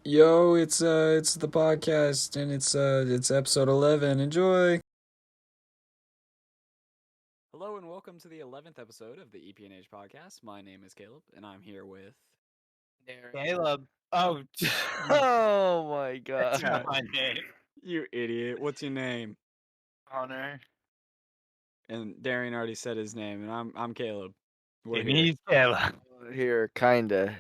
Yo, it's the podcast and it's episode 11. Enjoy. Hello and welcome to the 11th episode of the EPNH podcast. My name is Caleb and I'm here with Darren. Caleb. Oh, Oh my that's god. not my name. You idiot. What's your name? Connor. And Darren already said his name and I'm Caleb. We're And here. he's Caleb. Here, kinda.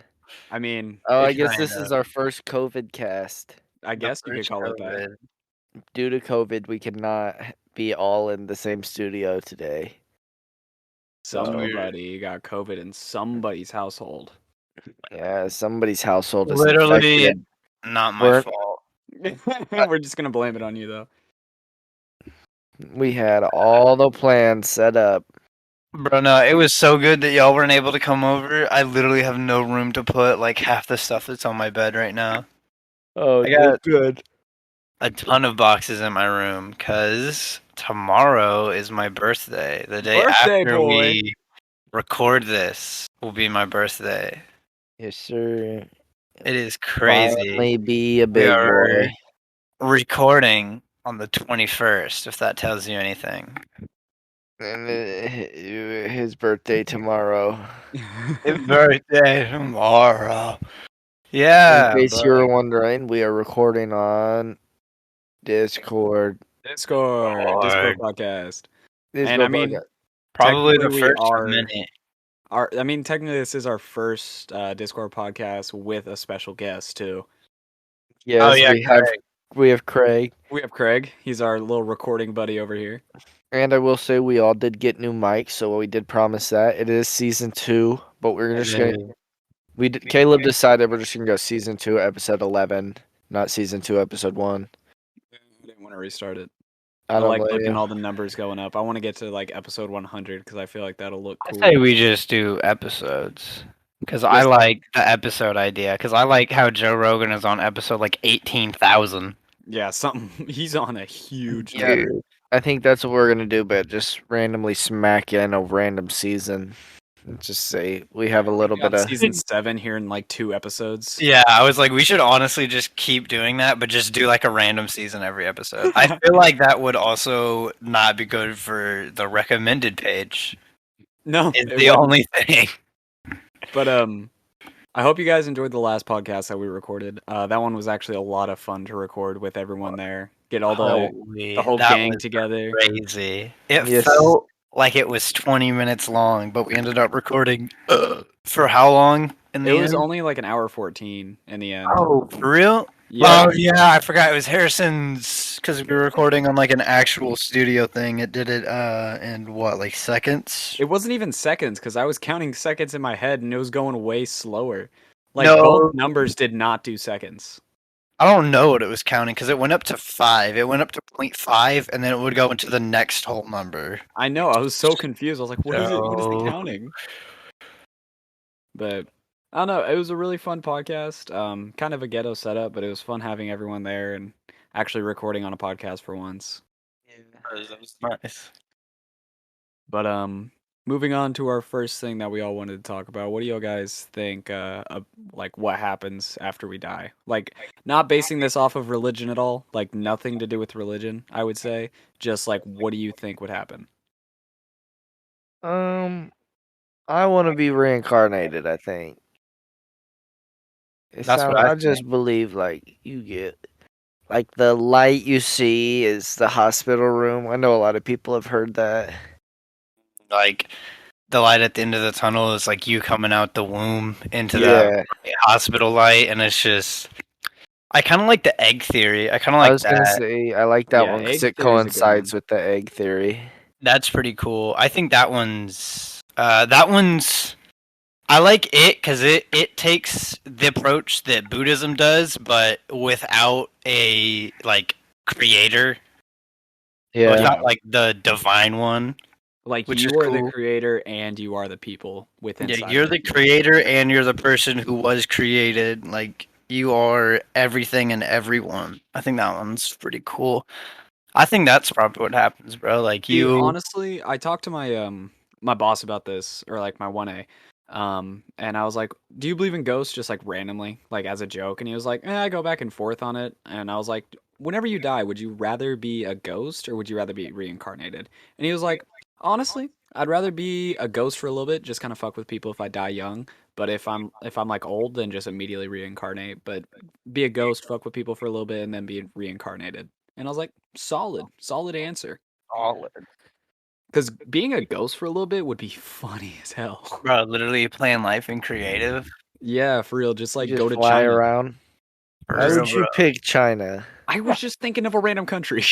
I mean, Oh, I if guess this kinda. is our first COVID cast. I guess you could call it that. Due to COVID, we could not be all in the same studio today. Somebody got COVID in somebody's household. Yeah, somebody's household is Literally infected. not my We're- fault. We're just gonna blame it on you though. We had all the plans set up. Bro, no, it was so good that y'all weren't able to come over. I literally have no room to put like half the stuff that's on my bed right now. Oh, I got good. a ton of boxes in my room because tomorrow is my birthday. The day Birthday after boy. we record this will be my birthday. Yes, sir. It is crazy. Finally be a We big are boy. recording on the 21st, if that tells you anything. And his birthday tomorrow. His birthday tomorrow. Yeah. In case bro. you were wondering, we are recording on Discord. Discord podcast. And I mean, probably the technically we first are- minute. Technically this is our first Discord podcast with a special guest too. Yes, Oh, yeah, we have Craig. We have Craig. He's our little recording buddy over here. And I will say we all did get new mics, so we did promise that. It is season 2, but we're just gonna Caleb decided we're just gonna go season 2, episode 11, not season 2, episode 1. I didn't want to restart it. I I don't like blame looking you. all the numbers going up. I want to get to like episode 100 because I feel like that'll look I cool. say we just do episodes. Because I Yes. like the episode idea. Because I like how Joe Rogan is on episode like 18,000. Yeah, something. He's on a huge Yeah. number. I think that's what we're gonna do, but just randomly smack in a random season. Just say we have a little Got bit of season 7 here in like 2 episodes. Yeah, I was like, we should honestly just keep doing that, but just do like a random season every episode. I feel like that would also not be good for the recommended page. No, Is it the wouldn't. only thing. But I hope you guys enjoyed the last podcast that we recorded. That one was actually a lot of fun to record with everyone there. Get all the whole That gang was together. crazy. It Yes. felt like it was 20 minutes long, but we ended up recording for how long in the It was end? only like an hour 14 in the end. Oh, for real? Yeah. Oh, yeah, I forgot it was Harrison's because we were recording on like an actual studio thing. It did it in what, like seconds? It wasn't even seconds because I was counting seconds in my head and it was going way slower. Like No. both numbers did not do seconds. I don't know what it was counting because it went up to 5. It went up to 0.5 and then it would go into the next whole number. I know. I was so confused. I was like, what is it? What is No. the counting? But I don't know. It was a really fun podcast. Kind of a ghetto setup, but it was fun having everyone there and actually recording on a podcast for once. That was nice. But moving on to our first thing that we all wanted to talk about. What do y'all guys think of, like what happens after we die? Like not basing this off of religion at all, like nothing to do with religion, I would say. Just like what do you think would happen? I want to be reincarnated, I think. That's what I I just believe like you get like the light you see is the hospital room. I know a lot of people have heard that. Like the light at the end of the tunnel is like you coming out the womb into Yeah. the hospital light, and it's just. I kind of like the egg theory. I kind of I like was gonna that. say I like that Yeah, one because egg it theory's a good coincides one. with the egg theory. That's pretty cool. I think that one's. I like it because it takes the approach that Buddhism does, but without a like creator, Yeah. without like the divine one. Like Which you is are the cool. creator and you are the people within. Yeah, you're the creator and you're the person who was created. Like you are everything and everyone. I think that one's pretty cool. I think that's probably what happens, bro. Like you. Honestly, I talked to my my boss about this, or like my 1A. And I was like, "Do you believe in ghosts?" Just like randomly, like as a joke. And he was like, I go back and forth on it. And I was like, "Whenever you die, would you rather be a ghost or would you rather be reincarnated?" And he was like, "Honestly, I'd rather be a ghost for a little bit, just kind of fuck with people if I die young. But if I'm like old, then just immediately reincarnate. But be a ghost, fuck with people for a little bit, and then be reincarnated." And I was like, solid answer. Solid. Because being a ghost for a little bit would be funny as hell. Bro, literally playing life in creative. Yeah, for real. Just You like just go to fly China. around. For Why real, would you bro. pick China? I was just thinking of a random country.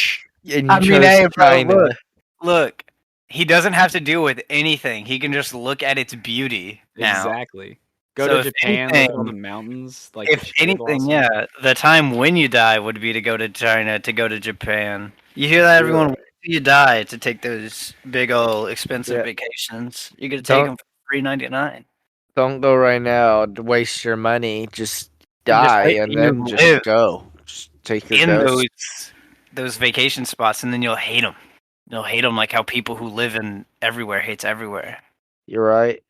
And you I mean, chose hey, bro, China. look. He doesn't have to deal with anything. He can just look at its beauty now. Exactly. Go So to if Japan, look at all the mountains, like the if cherry anything, blossoms. yeah, the time when you die would be to go to China, to go to Japan. You hear that, everyone? Right. Wait till you die to take those big old expensive Yeah. vacations. You're gonna take Don't them for $3.99. don't go right now. Waste your money. Just And just die wait and till you then just live go. Just take your in ghost. those vacation spots, and then you'll hate them. You'll hate them like how people who live in everywhere hates everywhere. You're right.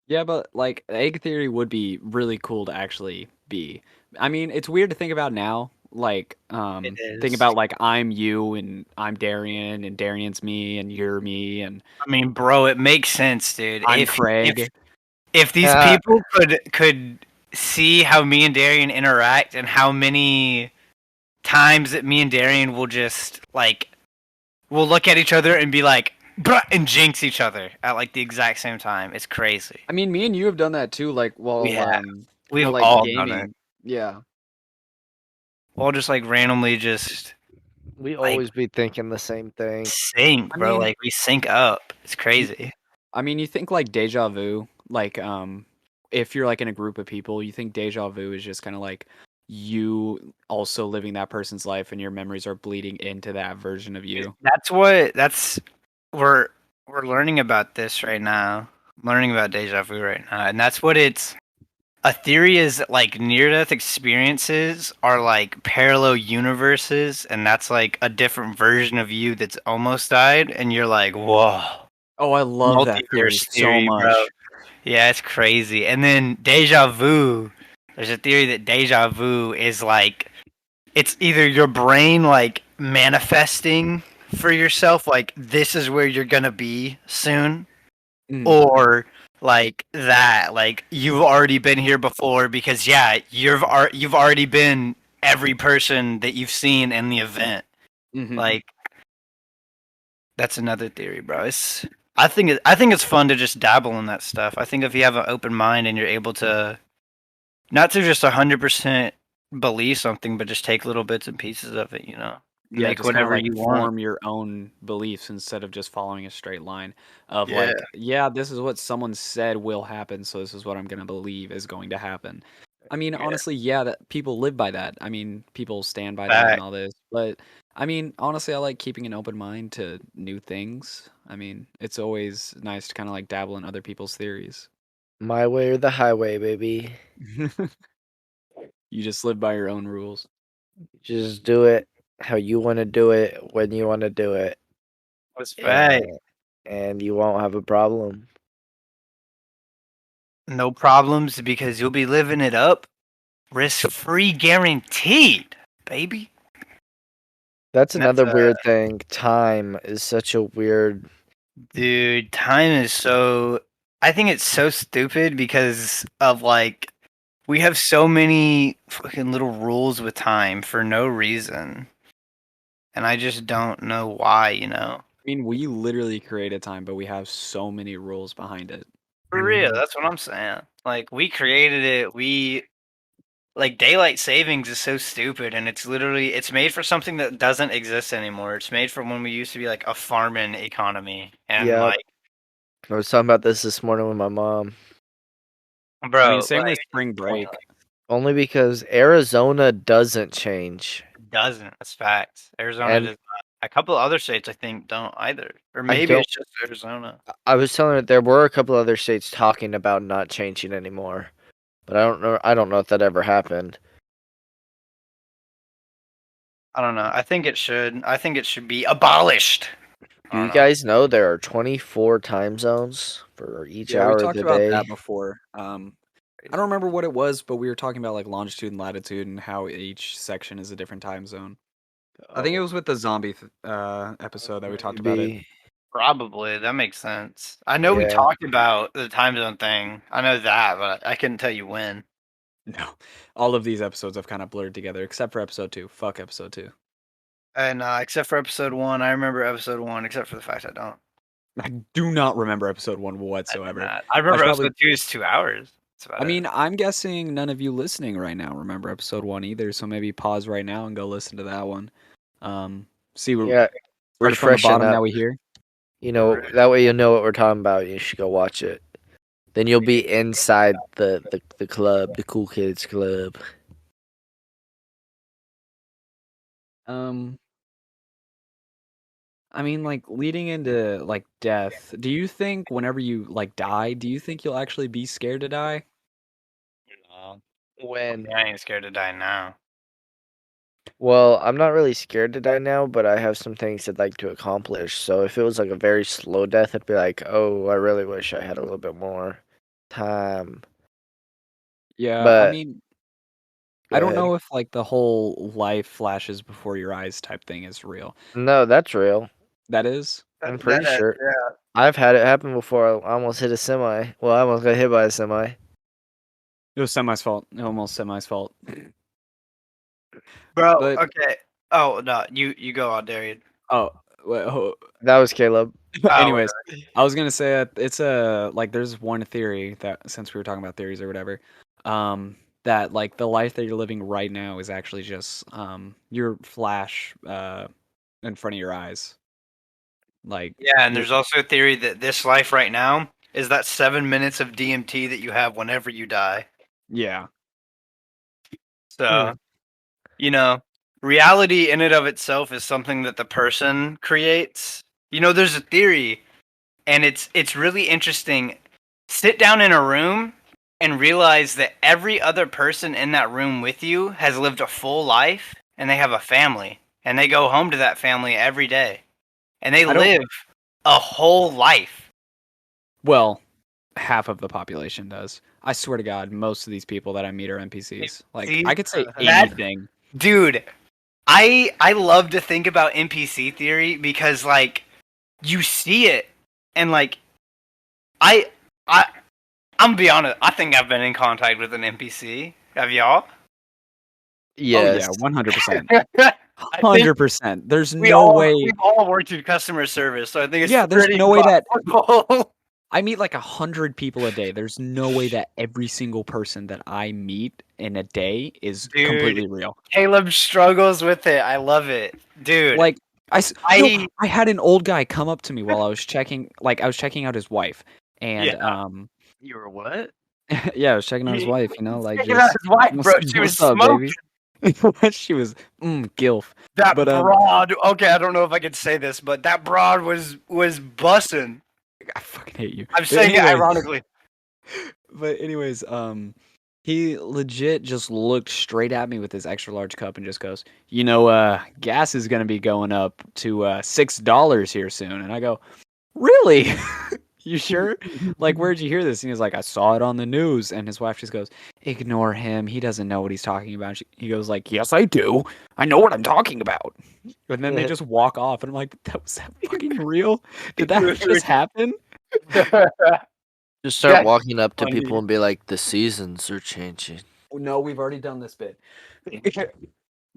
Yeah, but like egg theory would be really cool to actually be. I mean, it's weird to think about now. Like, It think is. about like I'm you and I'm Darian and Darian's me and you're me and I mean, bro, it makes sense, dude. I'm If Craig. if these Uh, people could see how me and Darian interact and how many times that me and Darian will just like we'll look at each other and be like bruh and jinx each other at like the exact same time. It's crazy. I mean, me and you have done that too. Like, We while have. We've while like all done it. gaming. Yeah. We'll just like randomly just we like always be thinking the same thing. sync, I bro. mean, Like we sync up. It's you, crazy. you think like deja vu, like if you're like in a group of people, you think deja vu is just kind of like you also living that person's life and your memories are bleeding into that version of you. That's we're we're learning about this right now. Learning about deja vu right now. And that's what it's a theory is that, like, near death experiences are like parallel universes, and that's like a different version of you that's almost died, and you're like, whoa. Oh, I love that theory Multiverse so theory, bro. much. Yeah, it's crazy. And then deja vu, there's a theory that deja vu is like it's either your brain like manifesting for yourself, like this is where you're gonna be soon, Mm. or like that, like you've already been here before because yeah, you've already been every person that you've seen in the event. Hmm. Like that's another theory, bro. I think it's fun to just dabble in that stuff. I think if you have an open mind and you're able to not to just 100% believe something, but just take little bits and pieces of it, Yeah, make just kind of whatever like you want. form your own beliefs instead of just following a straight line of Yeah, like, yeah, this is what someone said will happen, so this is what I'm gonna believe is going to happen. I mean, yeah. honestly, yeah, that people live by that. I mean, people stand by that and Fact. all this. But I mean, honestly, I like keeping an open mind to new things. I mean, it's always nice to kind of like dabble in other people's theories. My way or the highway, baby. You just live by your own rules. Just do it how you want to do it when you want to do it, That's fact. and you won't have a problem. No problems because you'll be living it up, risk free, guaranteed, baby. That's And that's another weird thing. Time is such a weird. dude. Time is so. I think it's so stupid because of like we have so many fucking little rules with time for no reason. And I just don't know why. I mean, we literally created time, but we have so many rules behind it. For real, that's what I'm saying. Like we created it, like daylight savings is so stupid and it's made for something that doesn't exist anymore. It's made for when we used to be like a farming economy and Yeah, like I was talking about this morning with my mom. I mean, bro, same with like spring break. Only because Arizona doesn't change, it doesn't. That's facts. Arizona and does not. A couple other states I think don't either. Or I maybe don't. it's just Arizona. I was telling her there were a couple other states talking about not changing anymore, but I don't know. I don't know if that ever happened. I don't know. I think it should be abolished. Do you guys know there are 24 time zones for each Yeah, we hour of talked the about day? that before. I don't remember what it was, but we were talking about like longitude and latitude and how each section is a different time zone. I think it was with the zombie episode that we talked about it. Maybe. Probably. That makes sense. I know we Yeah. talked about the time zone thing. I know that, but I couldn't tell you when. No, all of these episodes have kind of blurred together, except for episode 2. Fuck episode 2. And except for episode 1, I remember episode 1, except for the fact I don't. I do not remember episode 1 I do whatsoever. not. I remember should episode 2 is 2 hours. That's about I mean, it. I'm guessing none of you listening right now remember episode 1 either, so maybe pause right now and go listen to that one. See what Yeah. start from the Refreshing bottom up. that we hear. You know, that way you'll know what we're talking about. You should go watch it. Then you'll be inside the club, the cool kids club. I mean, like leading into like death. Do you think whenever you like die, do you think you'll actually be scared to die? No. When I ain't scared to die now. Well, I'm not really scared to die now, but I have some things I'd like to accomplish. So if it was like a very slow death, I'd be like, "Oh, I really wish I had a little bit more time." Yeah, I But mean, go I don't ahead. know if like the whole life flashes before your eyes type thing is real. No, that's real. That is? I'm pretty sure. Yeah. I've had it happen before. I almost hit a semi. Well, I almost got hit by a semi. It was Semi's fault. Almost Semi's fault. Bro, But okay. Oh, no, you go on, Darian. oh, That was Caleb. anyways, I was gonna say it's a like there's one theory that since we were talking about theories or whatever, that like the life that you're living right now is actually just your flash in front of your eyes. Like Yeah, and there's also a theory that this life right now is that 7 minutes of DMT that you have whenever you die. yeah, So, you know, reality in and of itself is something that the person creates. You know, there's a theory, and it's really interesting. Sit down in a room and realize that every other person in that room with you has lived a full life, and they have a family, and they go home to that family every day, and they I don't- live a whole life. well, half of the population does. I swear to God, most of these people that I meet are NPCs. Like See? I could say That- anything. Dude, I love to think about NPC theory because like you see it and like I'm gonna be honest, I think I've been in contact with an NPC. Have y'all? Yes. Oh yeah, 100%. I think 100%. There's no way. we've all worked in customer service, so I think it's Yeah, there's pretty no way that possible. I meet like 100 people a day. There's no way that every single person that I meet in a day is Dude. completely real. Caleb struggles with it. I love it, dude. Like I had an old guy come up to me while I was checking out his wife, and Yeah. You were what? yeah, I was checking out his wife. You know, like Checking out just his wife, bro. She was what's up, smoking. baby? She was gilf. That But, broad. Okay, I don't know if I could say this, but that broad was bussin'. I fucking hate you. I'm But saying it anyways- ironically. But anyways, he legit just looked straight at me with his extra large cup and just goes, "You know, gas is gonna be going up to $6 here soon." And I go, "Really? You sure? Like, where'd you hear this?" And he was like, "I saw it on the news." And his wife just goes, "Ignore him. He doesn't know what he's talking about." He goes like, "Yes, I do. I know what I'm talking about." And then they just walk off, and I'm like, was that fucking real? Did that just happen? Just start That's walking up to funny. people and be like, "The seasons are changing." No, we've already done this bit.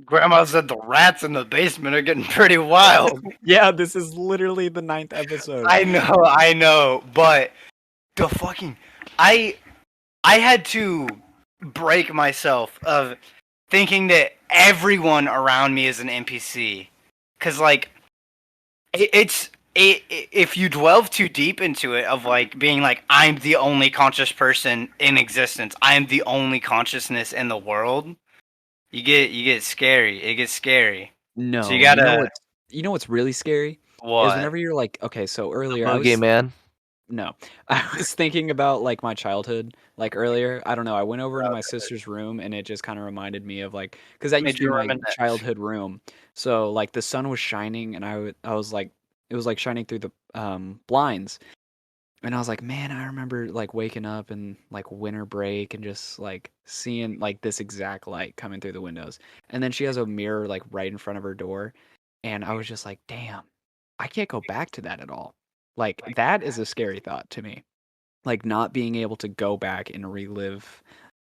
Grandma said the rats in the basement are getting pretty wild. Yeah, this is literally the 9th episode. I know, but the fucking I had to break myself of thinking that everyone around me is an NPC, because like if you delve too deep into it of like being like I'm the only conscious person in existence, I am the only consciousness in the world, you get scary. It gets scary. No, So you gotta you know what's really scary? what? Is whenever you're like, okay, so earlier I Boogie was man. no, I was thinking about like my childhood. Like earlier, I don't know. I went over into my sister's room, and it just kind of reminded me of like, because that Made used to be you my reminisce. childhood room. So like the sun was shining, and I was like it was like shining through the blinds. And I was like, man, I remember like waking up and like winter break and just like seeing like this exact light coming through the windows. And then she has a mirror like right in front of her door. And I was just like, damn, I can't go back to that at all. Like that is a scary thought to me. Like not being able to go back and relive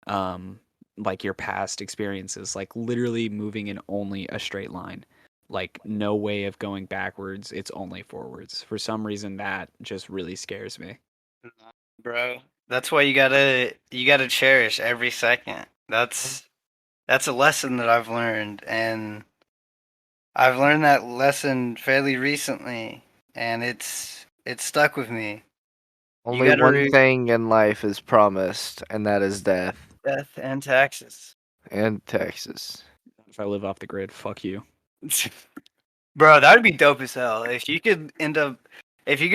um like your past experiences, like literally moving in only a straight line. Like no way of going backwards, it's only forwards. For some reason that just really scares me. Bro. That's why you gotta cherish every second. That's a lesson that I've learned, and I've learned that lesson fairly recently, and it's stuck with me. Only gotta one thing in life is promised, and that is death Death and taxes. and Texas. If I live off the grid, fuck you. Bro, that would be dope as hell. If you could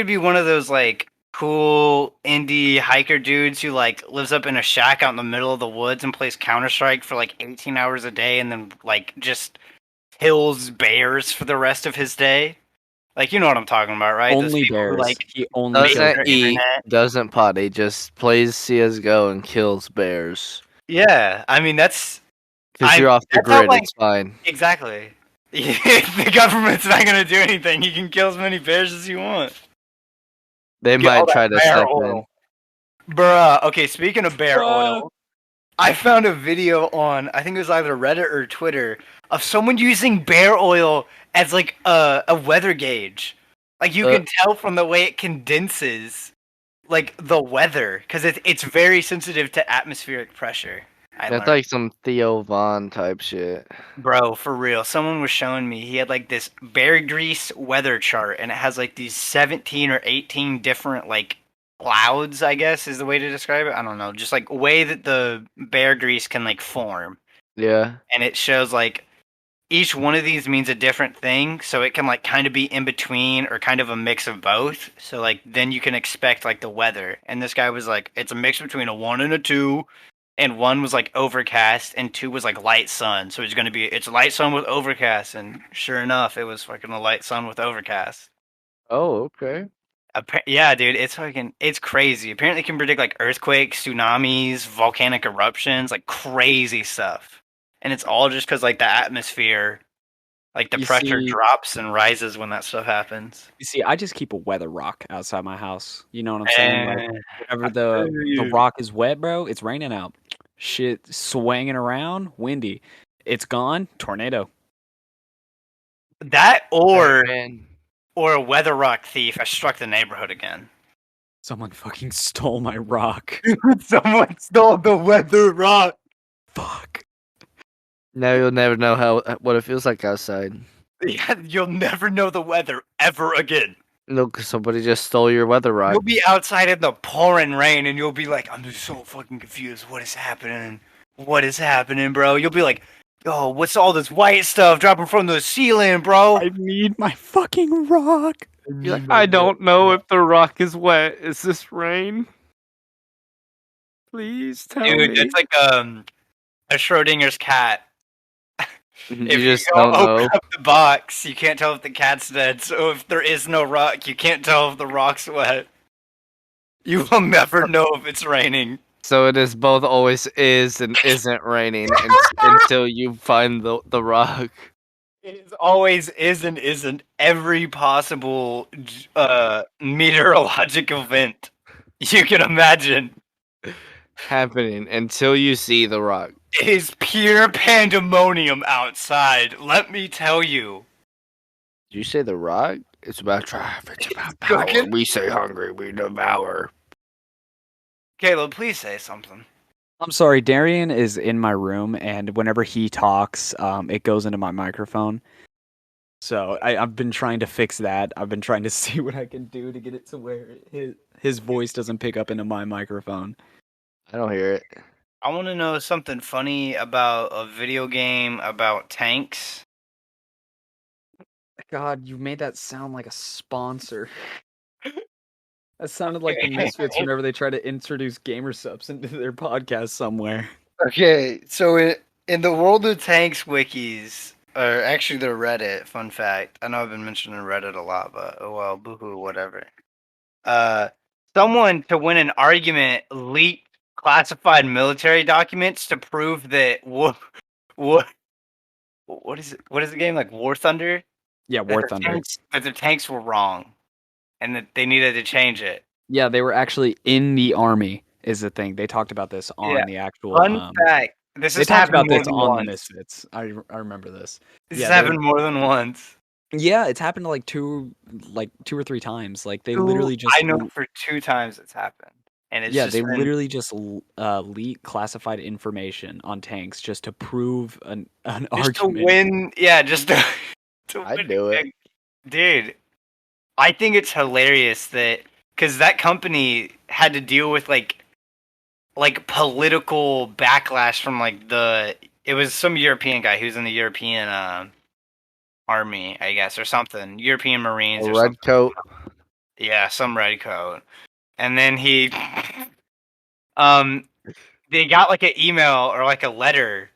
be one of those like cool indie hiker dudes who like lives up in a shack out in the middle of the woods and plays Counter-Strike for like 18 hours a day and then like just kills bears for the rest of his day. Like you know what I'm talking about, right? Those Only people who, bears. like He only make kills their Doesn't eat, internet. doesn't potty, just plays CS:GO and kills bears. Yeah, I mean that's Because you're off the that's how, grid, like, it's fine. exactly. The government's not gonna do anything. You can kill as many bears as you want. They Get all might that try to bear step oil. in. Bruh, okay, speaking of bear Bruh. oil, I found a video on, I think it was either Reddit or Twitter, of someone using bear oil as like a weather gauge. Like you can tell from the way it condenses like the weather because it's very sensitive to atmospheric pressure. I That's learned. like some Theo Vaughn type shit. Bro, for real. Someone was showing me he had like this bear grease weather chart and it has like these 17 or 18 different like clouds, I guess is the way to describe it. I don't know. Just like way that the bear grease can like form. Yeah. And it shows like each one of these means a different thing, so it can like kind of be in between or kind of a mix of both. So like then you can expect like the weather. And this guy was like it's a mix between a 1 and a 2. And 1 was like overcast, and 2 was like light sun. So it's light sun with overcast, and sure enough, it was fucking a light sun with overcast. Oh, okay. Yeah, dude, it's crazy. Apparently, it can predict like earthquakes, tsunamis, volcanic eruptions, like crazy stuff. And it's all just because like the atmosphere, like the You pressure see- drops and rises when that stuff happens. You see, I just keep a weather rock outside my house. You know what I'm saying? Like whenever I the feel you. rock is wet, bro, it's raining out. Shit swinging around, windy. It's gone, tornado. That Man. or a weather rock thief has struck the neighborhood again. Someone fucking stole my rock. Someone stole the weather rock. Fuck. Now you'll never know what it feels like outside. Yeah, you'll never know the weather ever again. No, because somebody just stole your weather rock. You'll be outside in the pouring rain and you'll be like, I'm just so fucking confused. What is happening? What is happening, bro? You'll be like, yo, what's all this white stuff dropping from the ceiling, bro? I need my fucking rock. You're like, I don't know if the rock is wet. Is this rain? Please tell Dude, me. it's like a Schrodinger's cat. You If just you go don't know. open up the box, you can't tell if the cat's dead. So if there is no rock, you can't tell if the rock's wet. You will never know if it's raining. So it is both always is and isn't raining until you find the rock. It is always is and isn't every possible meteorologic event you can imagine. Happening until you see the rock. It is pure pandemonium outside, let me tell you. Did you say the rock? It's about drive. It's about power. Cooking? We say hungry, we devour. Caleb, please say something. I'm sorry, Darian is in my room, and whenever he talks, it goes into my microphone. So I've been trying to fix that. I've been trying to see what I can do to get it to where his voice doesn't pick up into my microphone. I don't hear it. I want to know something funny about a video game about tanks. God, you made that sound like a sponsor. That sounded like the Misfits whenever they try to introduce gamer subs into their podcast somewhere. Okay, so in the World of Tanks wikis, or actually the Reddit, fun fact. I know I've been mentioning Reddit a lot, but oh well, boohoo, whatever. Someone to win an argument leaked classified military documents to prove that what is it? What is the game like? War Thunder? Yeah, War Thunder. That their tanks were wrong, and that they needed to change it. Yeah, they were actually in the army. Is the thing they talked about this on the actual? Fun fact. This They has talked happened about more this than on the once. Misfits. I remember this. This Yeah, has happened more than once. Yeah, it's happened like two or three times. Like they Two- literally just I know for 2 times it's happened, and it's just they been, literally just leak classified information on tanks just to prove an just argument. to win. Yeah, just to, I'd win. do it. Dude. I think it's hilarious that because that company had to deal with like political backlash from like it was some European guy who's in the European army, I guess, or something, European Marines A or red something. coat. Yeah, some red coat. And then he um they got like an email or like a letter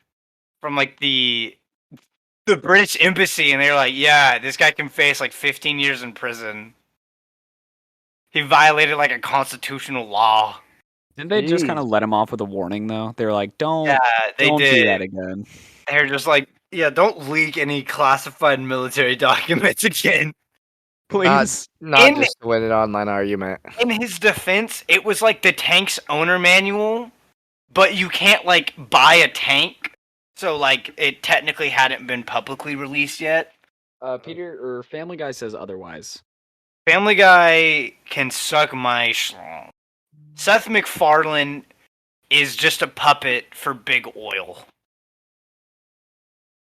from like the British embassy, and they were like, yeah, this guy can face like 15 years in prison. He violated like a constitutional law. Didn't they just kind Jeez. of let him off with a warning though? They were like, Yeah, they don't did. do that again. They're just like, yeah, don't leak any classified military documents again. Please. Not just to win an online argument. In his defense, it was like the tank's owner manual, but you can't like buy a tank. So like it technically hadn't been publicly released yet. Peter or Family Guy says otherwise. Family Guy can suck my schlong. Seth MacFarlane is just a puppet for big oil.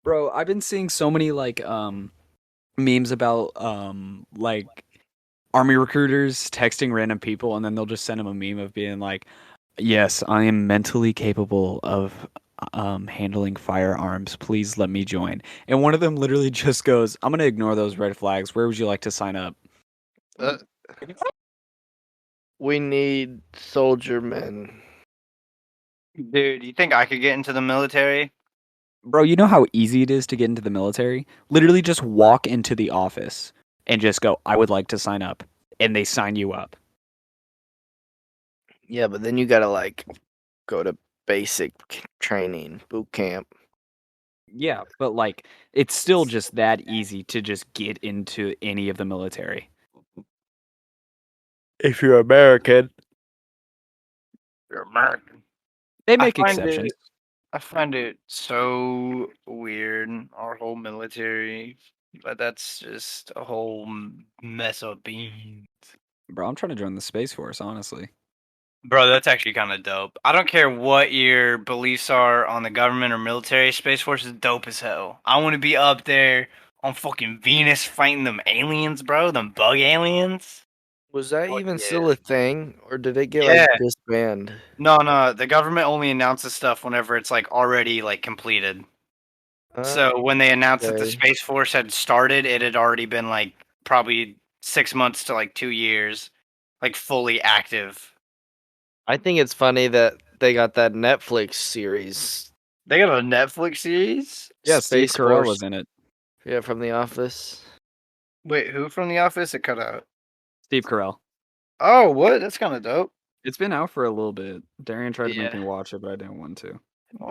Bro, I've been seeing so many like memes about like army recruiters texting random people and then they'll just send them a meme of being like, "Yes, I am mentally capable of handling firearms. Please let me join." And one of them literally just goes, "I'm going to ignore those red flags. Where would you like to sign up?" We need soldier men. Dude, you think I could get into the military? Bro, you know how easy it is to get into the military? Literally just walk into the office and just go, "I would like to sign up." And they sign you up. Yeah, but then you gotta like go to basic training, boot camp. Yeah, but like it's still just that easy to just get into any of the military. If you're American. You're American. They make exceptions. I find it so weird, our whole military, but that's just a whole mess of beans. Bro, I'm trying to join the Space Force, honestly. Bro, that's actually kind of dope. I don't care what your beliefs are on the government or military, Space Force is dope as hell. I want to be up there on fucking Venus fighting them aliens, bro, them bug aliens. Was that Fuck even yeah. still a thing, or did it get Yeah. like disbanded? No, the government only announces stuff whenever it's like already like completed. So when they announced that the okay. Space Force had started, it had already been like probably 6 months to like 2 years, like fully active. I think it's funny that they got that Netflix series. They got a Netflix series? Yeah, Steve Space Carell Force. was in it. Yeah, from The Office. Wait, who from The Office? It cut out. Steve Carell. Oh, what? That's kind of dope. It's been out for a little bit. Darian tried to make me watch it, but I didn't want to.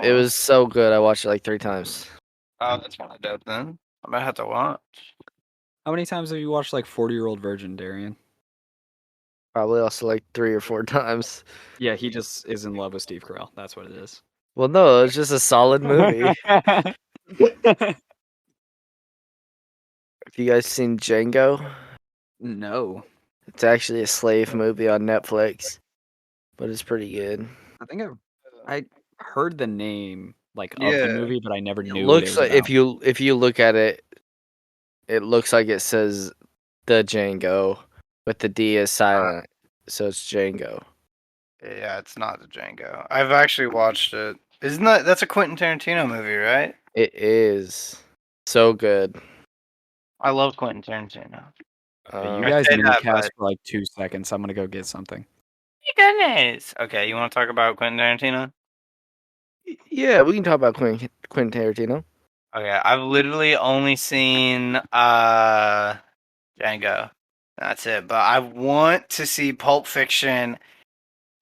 It was so good. I watched it like 3 times. Oh, that's kind of dope then. I might have to watch. How many times have you watched like 40-Year-Old Virgin, Darian? Probably also like 3 or 4 times. Yeah, he just is in love with Steve Carell. That's what it is. Well, no, it's just a solid movie. Have you guys seen Django? No. It's actually a slave movie on Netflix, but it's pretty good. I think I heard the name like of Yeah. the movie, but I never It knew what it looks was like about. if you look at it, it looks like it says the Django, but the D is silent, so it's Django. Yeah, it's not the Django. I've actually watched it. Isn't that's a Quentin Tarantino movie, right? It is so good. I love Quentin Tarantino. You I guys said mini that, cast but- for like 2 seconds. I'm gonna go get something. Goodness. Okay, you want to talk about Quentin Tarantino? Yeah, we can talk about Quentin Tarantino. Okay, I've literally only seen Django. That's it. But I want to see Pulp Fiction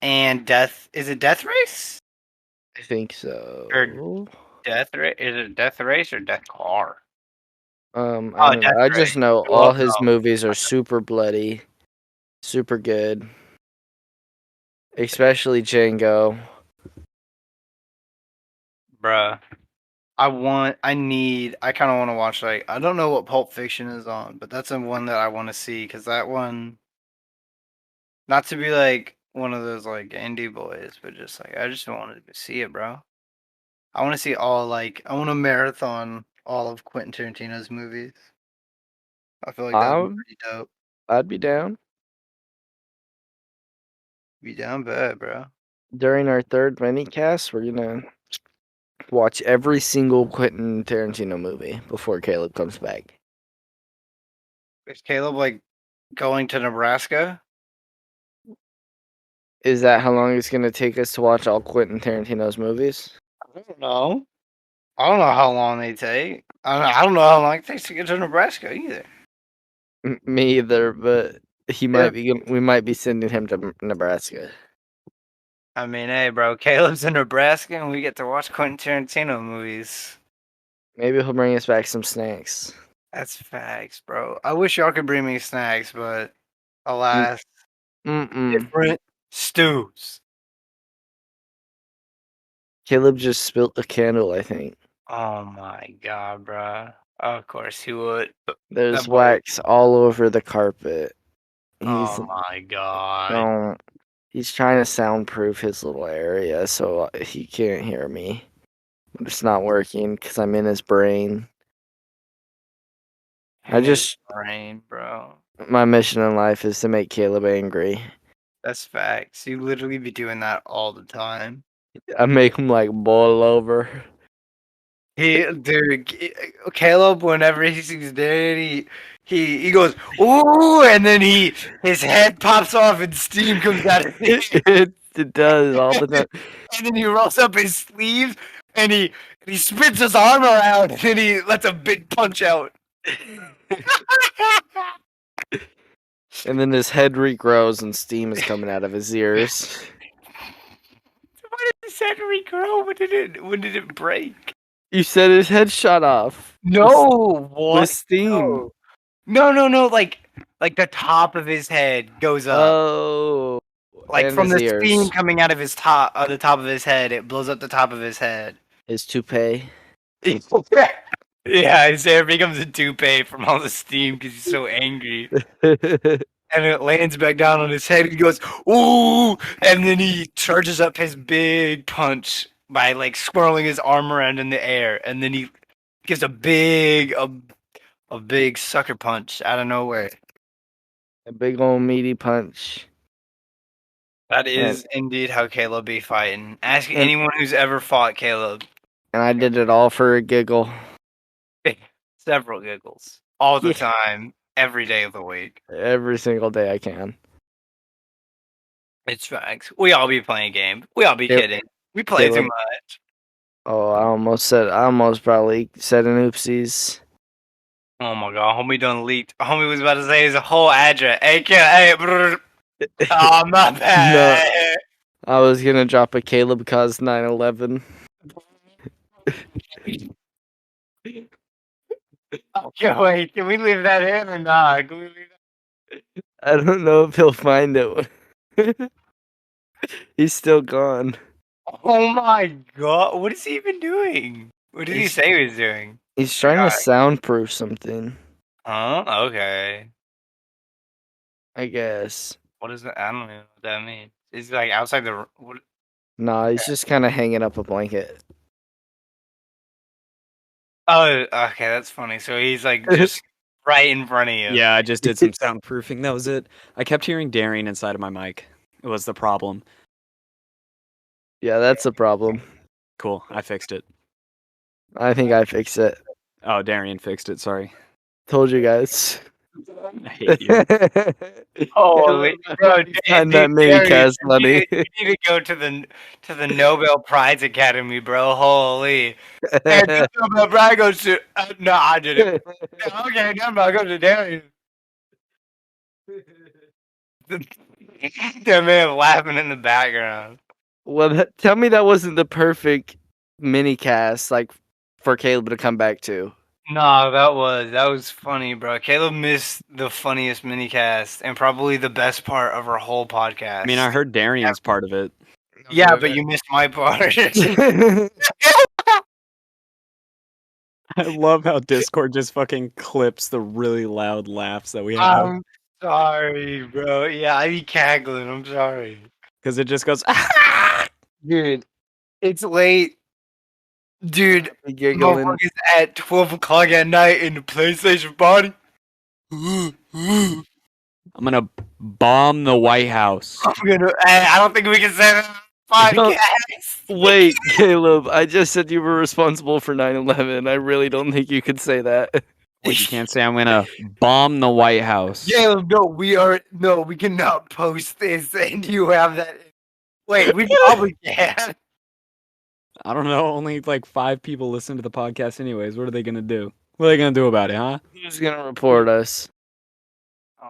and Death. Is it Death Race I think or so. Death Race? Is it Death Race or Death Car? I Oh, don't know. Death I Race. just know Well, all his movies are super bloody, super good, especially Django. bruh. I kind of want to watch, like, I don't know what Pulp Fiction is on, but that's the one that I want to see, because that one, not to be like one of those like indie boys, but just like, I just wanted to see it, bro. I want to see I want to marathon all of Quentin Tarantino's movies. I feel like that'd be I pretty dope. I'd be down. Be down bad, bro. During our third mini cast, we're gonna watch every single Quentin Tarantino movie before Caleb comes back. Is Caleb like going to Nebraska? Is that how long it's gonna take us to watch all Quentin Tarantino's movies? I don't know. I don't know how long they take. I don't know how long it takes to get to Nebraska either. Me either, but he Yeah. might be. We might be sending him to Nebraska. I mean, hey, bro, Caleb's in Nebraska and we get to watch Quentin Tarantino movies. Maybe he'll bring us back some snacks. That's facts, bro. I wish y'all could bring me snacks, but alas, Mm-mm. different stews. Caleb just spilt a candle, I think. Oh my god, bro. Of course he would. There's That boy. wax all over the carpet. He's Oh my god. oh, he's trying to soundproof his little area so he can't hear me. But it's not working because I'm in his brain. In his brain, bro. My mission in life is to make Caleb angry. That's facts. You literally be doing that all the time. I make him like boil over. Caleb, whenever he sees Danny, he goes, ooh, and then his head pops off and steam comes out of it. It does all the time. And then he rolls up his sleeves and he spins his arm around and then he lets a big punch out. And then his head regrows and steam is coming out of his ears. Why did his head regrow? When did it break? You said his head shot off. No, what? With steam. No. Like the top of his head goes up. Oh. Like and from his the ears. steam coming out of the top of his head, it blows up the top of his head. His toupee. Yeah, his hair becomes a toupee from all the steam because he's so angry. And it lands back down on his head. And he goes, ooh! And then he charges up his big punch by like swirling his arm around in the air. And then he gives a big sucker punch out of nowhere. A big old meaty punch. That is indeed how Caleb be fighting. Ask And- anyone who's ever fought Caleb. And I did it all for a giggle. Several giggles. All the Yeah. time. Every day of the week. Every single day I can. It's facts. We all be playing games. We all be Yep. kidding. We play too Caleb. much. Oh, I almost probably said an oopsies. Oh my god, homie done leaked. Homie was about to say his whole address. AKA. Oh, my bad. I was gonna drop a Caleb cause 9/11. Okay, wait. Can we leave that in or not? Can we leave that? I don't know if he'll find it. He's still gone. Oh my god. What is he even doing? What did he He's- say he was doing? He's trying to soundproof something, Huh? Okay. I guess. What is that? I don't even know what that means. Is he like outside the. What? Nah, he's just kind of hanging up a blanket. Oh, okay, that's funny. So he's like just right in front of you. Yeah, I just did some soundproofing. That was it. I kept hearing Darian inside of my mic. It was the problem. Yeah, that's a problem. Cool. I fixed it. I think I fixed it. Oh, Darian fixed it. Sorry. Told you guys. I hate you. Holy, bro, Find that mini Darius, cast money. you need to go to the Nobel Prize Academy, bro. Holy. And the Nobel Prize goes to no, I didn't. No, okay, never mind. Go to Darius. That man laughing in the background. Well, tell me that wasn't the perfect mini cast, like for Caleb to come back to. No, that was funny, bro. Caleb missed the funniest minicast and probably the best part of our whole podcast. I mean, I heard Darian's part of it. Yeah, but you missed my part. I love how Discord just fucking clips the really loud laughs that we have. I'm sorry, bro. Yeah, I be cackling. I'm sorry. Because it just goes, Dude, it's late. Dude, Giggling. motherfuckers at 12 o'clock at night in the PlayStation party. I'm I'm gonna bomb the White House. gonna. I don't think we can say that on the podcast. Wait, Caleb, I just said you were responsible for 9/11. I really don't think you could say that. Wait, you can't say I'm gonna bomb the White House. Yeah, no, we cannot post this, and you have that. Wait, we probably can. I don't know. Only like 5 people listen to the podcast, anyways. What are they gonna do? What are they gonna do about it, huh? Who's gonna report us? I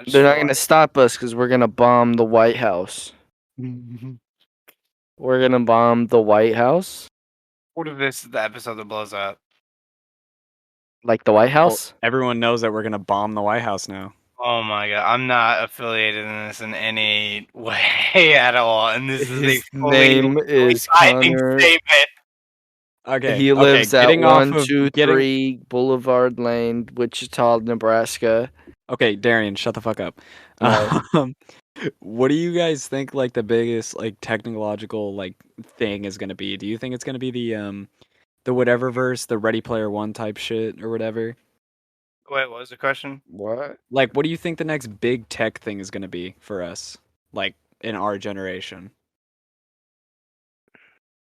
They're not gonna stop us because we're gonna bomb the White House. We're gonna bomb the White House? What if this is the episode that blows up? Like the White House? Everyone knows that we're gonna bomb the White House now. Oh my god, I'm not affiliated in this in any way at all, and this is His a fully name is binding Connor. statement. Okay. He lives at getting off of 123 Boulevard Lane, Wichita, Nebraska. Okay, Darian, shut the fuck up. No. What do you guys think like the biggest like technological like thing is gonna be? Do you think it's gonna be the whatever verse, the Ready Player One type shit or whatever? Wait, what was the question? What? Like, what do you think the next big tech thing is gonna be for us, like in our generation?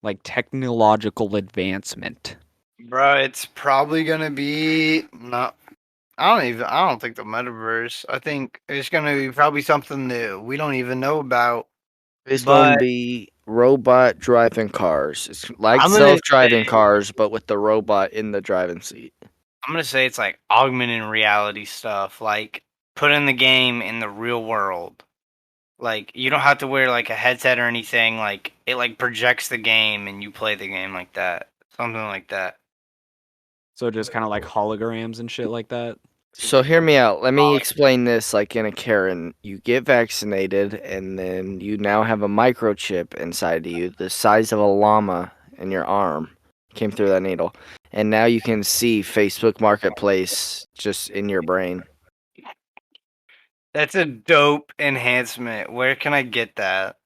Like technological advancement. Bro, it's probably gonna be not. I don't think the metaverse. I think it's gonna be probably something that we don't even know about. It's But- going to be robot driving cars. It's like I'm gonna self-driving say- cars, but with the robot in the driving seat. I'm gonna say it's like augmented reality stuff, like putting the game in the real world. Like you don't have to wear like a headset or anything. Like it like projects the game and you play the game like that. Something like that. So just kind of like holograms and shit like that. So hear me out. Let me explain this like in a Karen. You get vaccinated and then you now have a microchip inside of you the size of a llama in your arm. Came through that needle. And now you can see Facebook Marketplace just in your brain. That's a dope enhancement. Where can I get that?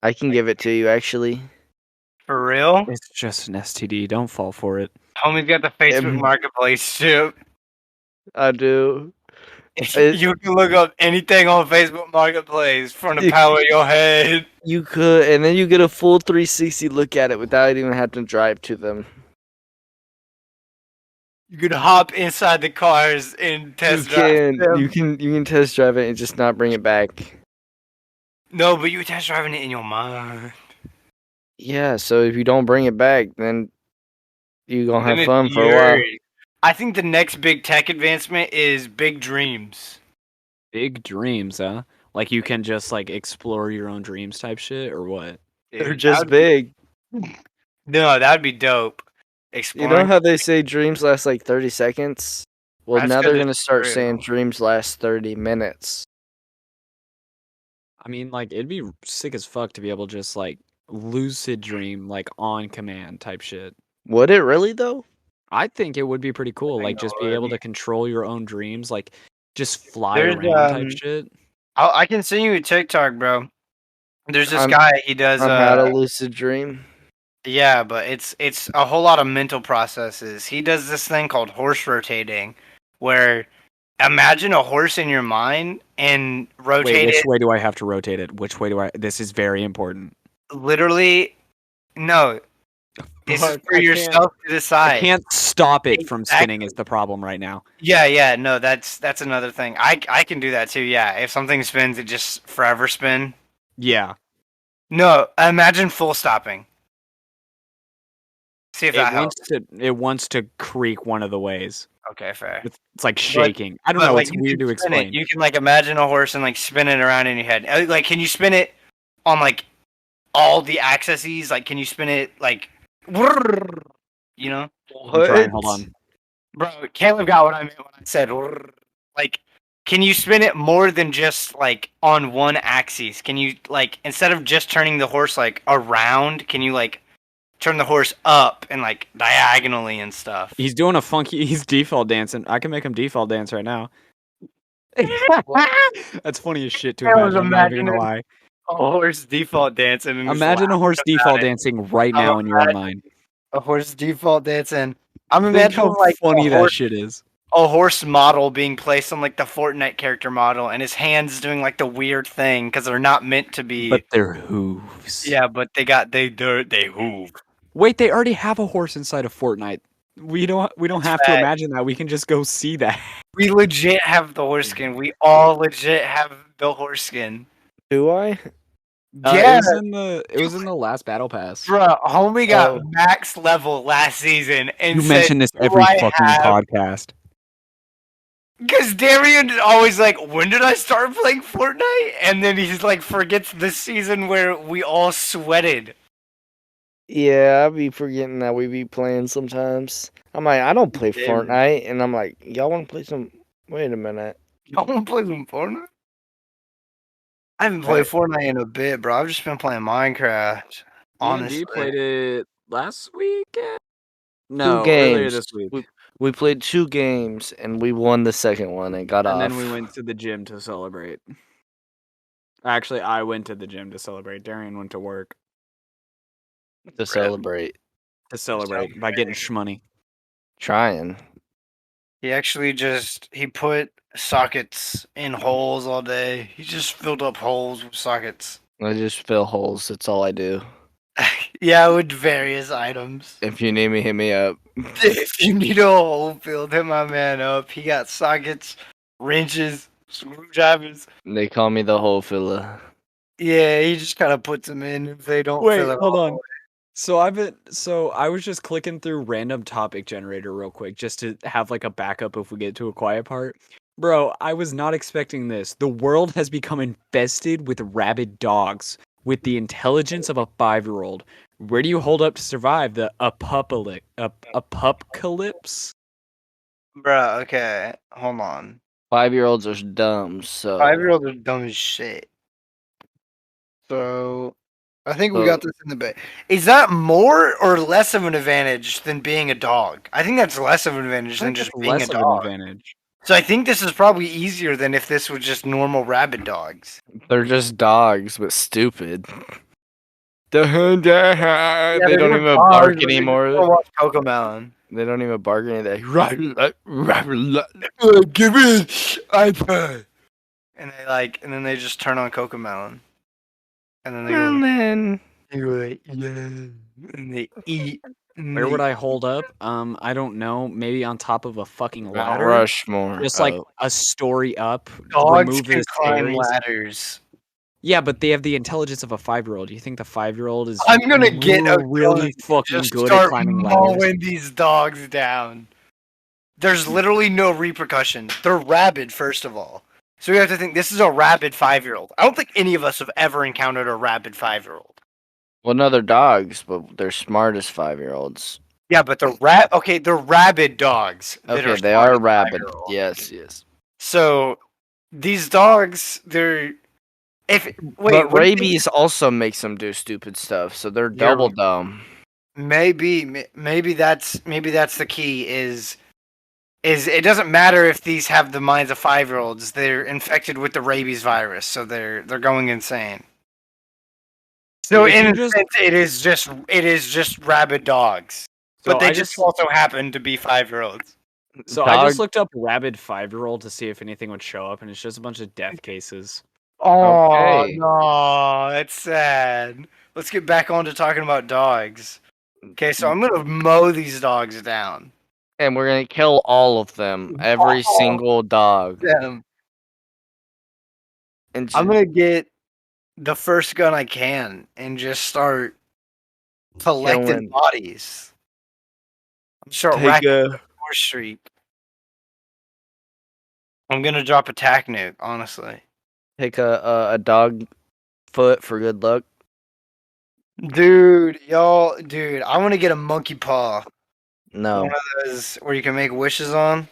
I can give it to you actually. For real? It's just an STD. Don't fall for it. Homie's got the Facebook Marketplace chip. I do. It- You can look up anything on Facebook Marketplace from the power of your head. You could, and then you get a full 360 look at it without even having to drive to them. You could hop inside the cars and test drive them. You can test drive it and just not bring it back. No, but you test driving it in your mind. Yeah, so if you don't bring it back, then you gonna Then have it's fun for a while. yours. I think the next big tech advancement is big dreams. Big dreams, huh? Like you can just like explore your own dreams type shit or what? They're Dude, just that'd big. No, that'd be dope. You Exploring. know how they say dreams last like 30 seconds? Well, That's now 'cause they're it's gonna start real. saying dreams last 30 minutes. I mean, like it'd be sick as fuck to be able to just like lucid dream like on command type shit. Would it really though? I think it would be pretty cool. think Like it just be would. able to control your own dreams, like just fly There's, around type shit. I can send you a TikTok, bro. There's this I'm- guy. He does. On how to lucid dream. Yeah, but it's a whole lot of mental processes. He does this thing called horse rotating, where imagine a horse in your mind and Wait, rotate which it. way do I have to rotate it? Which way do I? This is very important. Literally, no. This is Fuck, for yourself to I decide. can't stop it from spinning Exactly. is the problem right now. Yeah, no, that's another thing. I can do that too. Yeah, if something spins, it just forever spin. Yeah. No, imagine full stopping. See if It that wants helps. to creak one of the ways. Okay, fair. It's like shaking. I don't But know, like it's you weird can to spin it. explain. You can like imagine a horse and like spin it around in your head. Like, can you spin it on like all the axes? Like, can you spin it like, you know? I'm trying, hold on. Bro, Caleb got what I meant when I said like. Can you spin it more than just like on one axis? Can you like instead of just turning the horse like around, can you like turn the horse up and like diagonally and stuff? He's doing a funky he's default dancing. I can make him default dance right now. That's funny as shit to I was imagine, I'm not even gonna imagining lie. a horse default dancing and just Imagine a laughing horse about default it. dancing right I'm now in your own imagining mind. a horse default dancing. I'm Think imagining how like funny that shit is. a horse model being placed on like the Fortnite character model, and his hands doing like the weird thing because they're not meant to be. But they're hooves. Yeah, but they hoof. Wait, they already have a horse inside of Fortnite. We don't That's have to fact. imagine that. We can just go see that. We legit have the horse skin. We all legit have the horse skin. Do I? Yeah, It was in the last battle pass. bruh, homie got Oh. max level last season and You said, mention this "Do every I fucking have?" podcast. Because Darian always like, when did I start playing Fortnite? And then he's like, forgets the season where we all sweated. Yeah, I be forgetting that we be playing sometimes. I'm like, I don't play Yeah. Fortnite, and I'm like, y'all want to play some? Wait a minute. Y'all want to play some Fortnite? I haven't played Fortnite in a bit, bro. I've just been playing Minecraft. Honestly, D&D played it last weekend? Two No, earlier games. this week. We played 2 games, and we won the second one and got And off. then we went to the gym to celebrate. Actually, I went to the gym to celebrate. Darian went to work to celebrate. by getting shmoney. Trying. he actually he put sockets in holes all day. He just filled up holes with sockets. I just fill holes. That's all I do. Yeah, with various items. If you need me, hit me up. If you need a hole filled, hit my man up. He got sockets, wrenches, screwdrivers. They call me the hole filler. Yeah, he just kind of puts them in if they don't fill Wait, it hold all on. So I was just clicking through random topic generator real quick just to have like a backup if we get to a quiet part. Bro, I was not expecting this. The world has become infested with rabid dogs with the intelligence of a 5-year-old. Where do you hold up to survive the apocalypse? Bruh, okay, hold on. 5-year-olds are dumb, so 5-year-olds are dumb as shit. So, I think we got this in the bay. Is that more or less of an advantage than being a dog? I think that's less of an advantage than just being less a of an dog. advantage. So I think this is probably easier than if this was just normal rabid dogs. they're just dogs, but stupid. They don't even bark anymore. Watch Cocomelon. They don't even bark anymore. Give me iPad. And then they just turn on Cocomelon. And then they go, like, yeah. And they eat. Where would I hold up? I don't know. Maybe on top of a fucking ladder. Rushmore. Just like a story up. Dogs remove can the climb stairs. ladders. Yeah, but they have the intelligence of a 5-year-old. Do you think the 5-year-old is I'm gonna get a really gun, fucking just good at start climbing mowing ladders? these dogs down. There's literally no repercussions. They're rabid, first of all. So we have to think this is a rabid 5-year-old. I don't think any of us have ever encountered a rabid 5-year-old. Well, no, they're dogs, but they're smart as 5-year-olds. Yeah, but they're they're rabid dogs. Okay, they are rabid. Yes. So these dogs, they're but rabies also makes them do stupid stuff, so they're double dumb. Maybe that's the key is it doesn't matter if these have the minds of 5-year-olds. They're infected with the rabies virus, so they're going insane. So in a sense, it is just rabid dogs, but they just also happen to be 5-year-olds. So I just looked up rabid 5-year-old to see if anything would show up, and it's just a bunch of death cases. Oh no, that's sad. Let's get back on to talking about dogs. Okay, so I'm gonna mow these dogs down. And we're gonna kill all of them, every All single dog. Them. And I'm gonna get the first gun I can and just start collecting killing. bodies. I'm start Take racking a the score streak. I'm gonna drop a tack nuke, honestly. take a dog foot for good luck. Dude, I want to get a monkey paw. No, One of those where you can make wishes on.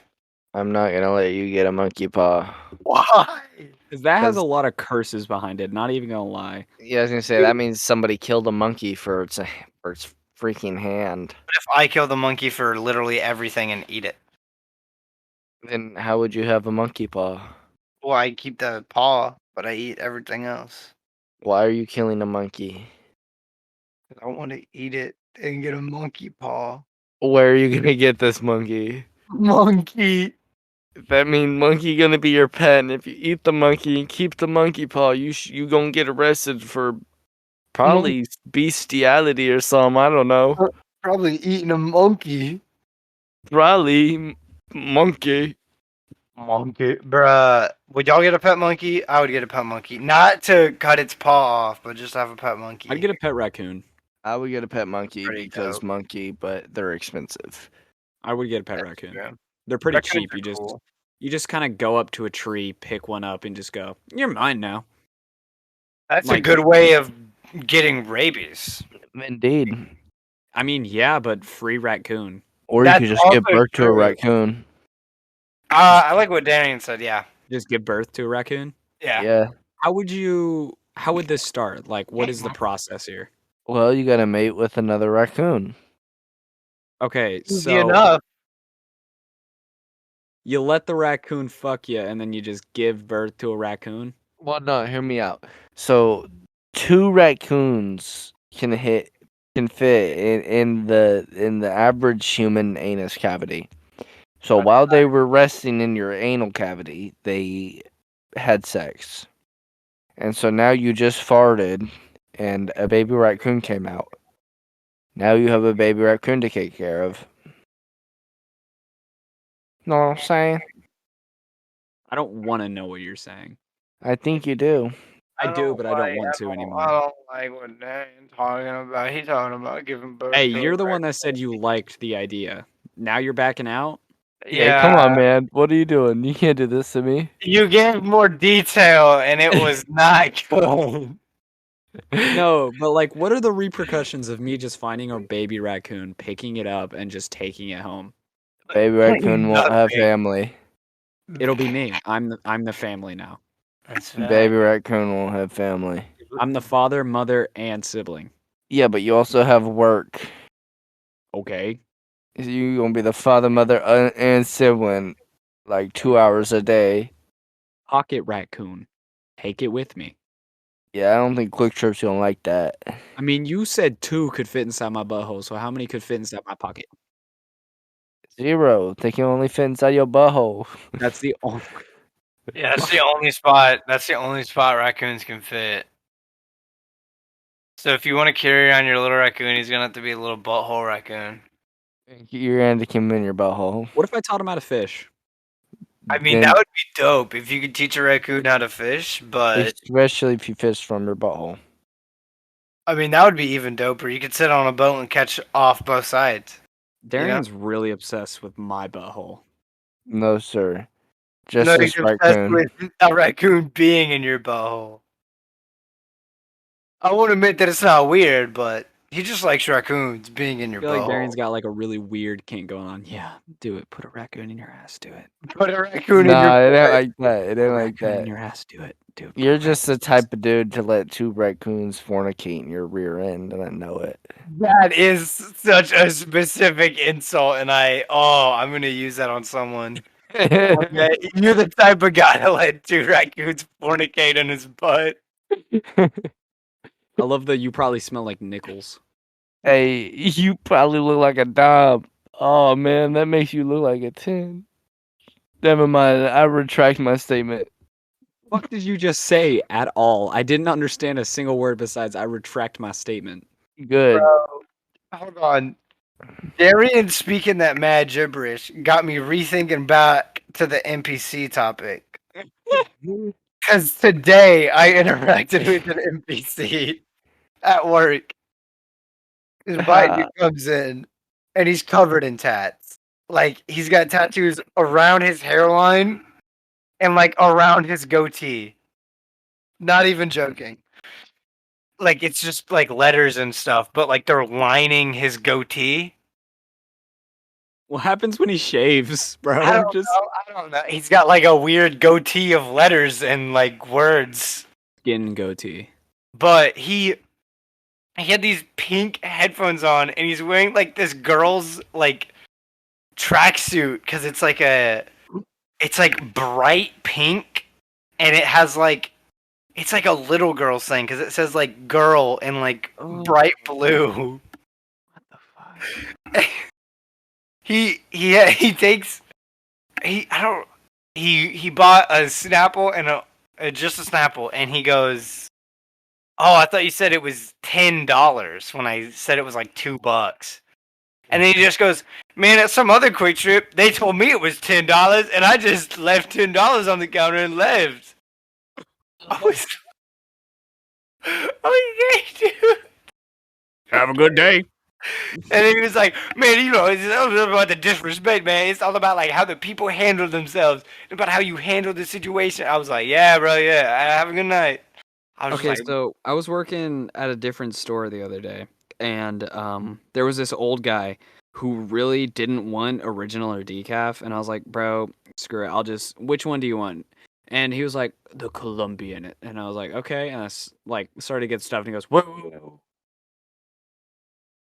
I'm not gonna let you get a monkey paw. Why? Because that has a 'Cause- lot of curses behind it. Not even gonna lie. Yeah, I was gonna say that means somebody killed a monkey for its freaking hand. What if I kill the monkey for literally everything and eat it? Then how would you have a monkey paw? Well, I keep the paw, but I eat everything else. Why are you killing a monkey? I want to eat it and get a monkey paw. Where are you gonna get this monkey? Monkey. That mean monkey gonna be your pet, and if you eat the monkey and keep the monkey paw, you gonna get arrested for probably bestiality or something. I don't know. Probably eating a monkey. Probably monkey. Monkey. Bruh. Would y'all get a pet monkey? I would get a pet monkey. Not to cut its paw off, but just have a pet monkey. I'd get a pet raccoon. I would get a pet monkey Pretty because dope. monkey, but they're expensive. I would get a pet That's raccoon. true. They're pretty Raccoons cheap. are cool. You just kind of go up to a tree, pick one up, and just go, "You're mine now." That's a Like- good way of getting rabies. Indeed. I mean, yeah, but free raccoon. Or you That's could just give also birth to a true. raccoon. I like what Darian said. Yeah. Just give birth to a raccoon. Yeah. How would this start? Like, what is the process here? Well, you gotta mate with another raccoon. Okay, Easy so enough. you let the raccoon fuck you, and then you just give birth to a raccoon. Well, no, hear me out. So, two raccoons can fit in the average human anus cavity. So while they were resting in your anal cavity, they had sex. And so now you just farted and a baby raccoon came out. Now you have a baby raccoon to take care of. Know what I'm saying? I don't want to know what you're saying. I think you do. I do, but I don't want to anymore. I don't like what Darian's talking about. He's talking about giving birth. Hey, to a you're the one that said you liked the idea. Now you're backing out? Hey, come on, man. What are you doing? You can't do this to me. You gave more detail, and it was not good. No, but like, what are the repercussions of me just finding a baby raccoon, picking it up, and just taking it home? Baby raccoon won't have family. It'll be me. I'm the family now. That's Baby raccoon won't have family. I'm the father, mother, and sibling. Yeah, but you also have work. Okay. You gonna be the father, mother, and sibling, like 2 hours a day. Pocket raccoon. Take it with me. Yeah, I don't think Quick Trip's gonna like that. I mean, you said 2 could fit inside my butthole, so how many could fit inside my pocket? 0. They can only fit inside your butthole. That's the only. Yeah, that's the only spot. That's the only spot raccoons can fit. So if you want to carry on your little raccoon, he's gonna have to be a little butthole raccoon. You're gonna come in your butthole. What if I taught him how to fish? I mean, Then- that would be dope if you could teach a raccoon how to fish. But especially if you fish from your butthole. I mean, that would be even doper. You could sit on a boat and catch off both sides. Darian's really obsessed with my butthole. No, sir. Just No, this he's obsessed raccoon. with a raccoon being in your butthole. I won't admit that it's not weird, but he just likes raccoons being in I your feel like butthole. Darian's got like a really weird kink going on. Yeah, do it. Put a raccoon in your ass. Do it. Put a raccoon in Nah, it your ain't butt. like that. It Put a ain't like raccoon in that. your ass. Do it. Do it. You're just the type of dude to let 2 raccoons fornicate in your rear end, and I know it. That is such a specific insult, and I'm gonna use that on someone. Okay, you're the type of guy to let 2 raccoons fornicate in his butt. I love that you probably smell like nickels. Hey, you probably look like a dime. Oh man, that makes you look like a 10. Never mind, I retract my statement. What did you just say at all? I didn't understand a single word besides I retract my statement. Good. Bro, Hold on. Darian speaking that mad gibberish got me rethinking back to the NPC topic. Because today I interacted with an NPC at work. His bike comes in and he's covered in tats. Like, he's got tattoos around his hairline and, like, around his goatee. Not even joking. Like, it's just, like, letters and stuff, but, like, they're lining his goatee. What happens when he shaves, bro? I don't know. He's got, like, a weird goatee of letters and, like, words. Skin goatee. But he had these pink headphones on, and he's wearing, like, this girl's, like, tracksuit, because it's like bright pink, and it has, like, it's like a little girl's thing, because it says, like, girl in, like, bright blue. What the fuck? He bought a Snapple and just a Snapple, and he goes, "Oh, I thought you said it was $10 when I said it was like $2." And then he just goes, "Man, at some other Quick Trip, they told me it was $10, and I just left $10 on the counter and left." I was, okay, dude. Have a good day. And then he was like, "Man, you know, it's all about the disrespect, man. It's all about like how the people handle themselves, about how you handle the situation." I was like, "Yeah, bro, yeah. Have a good night." I was Okay, just like, so I was working at a different store the other day, and there was this old guy who really didn't want original or decaf, and I was like, bro, screw it, which one do you want? And he was like, the Colombian, and I was like, okay, and like started to get stuff, and he goes, whoa,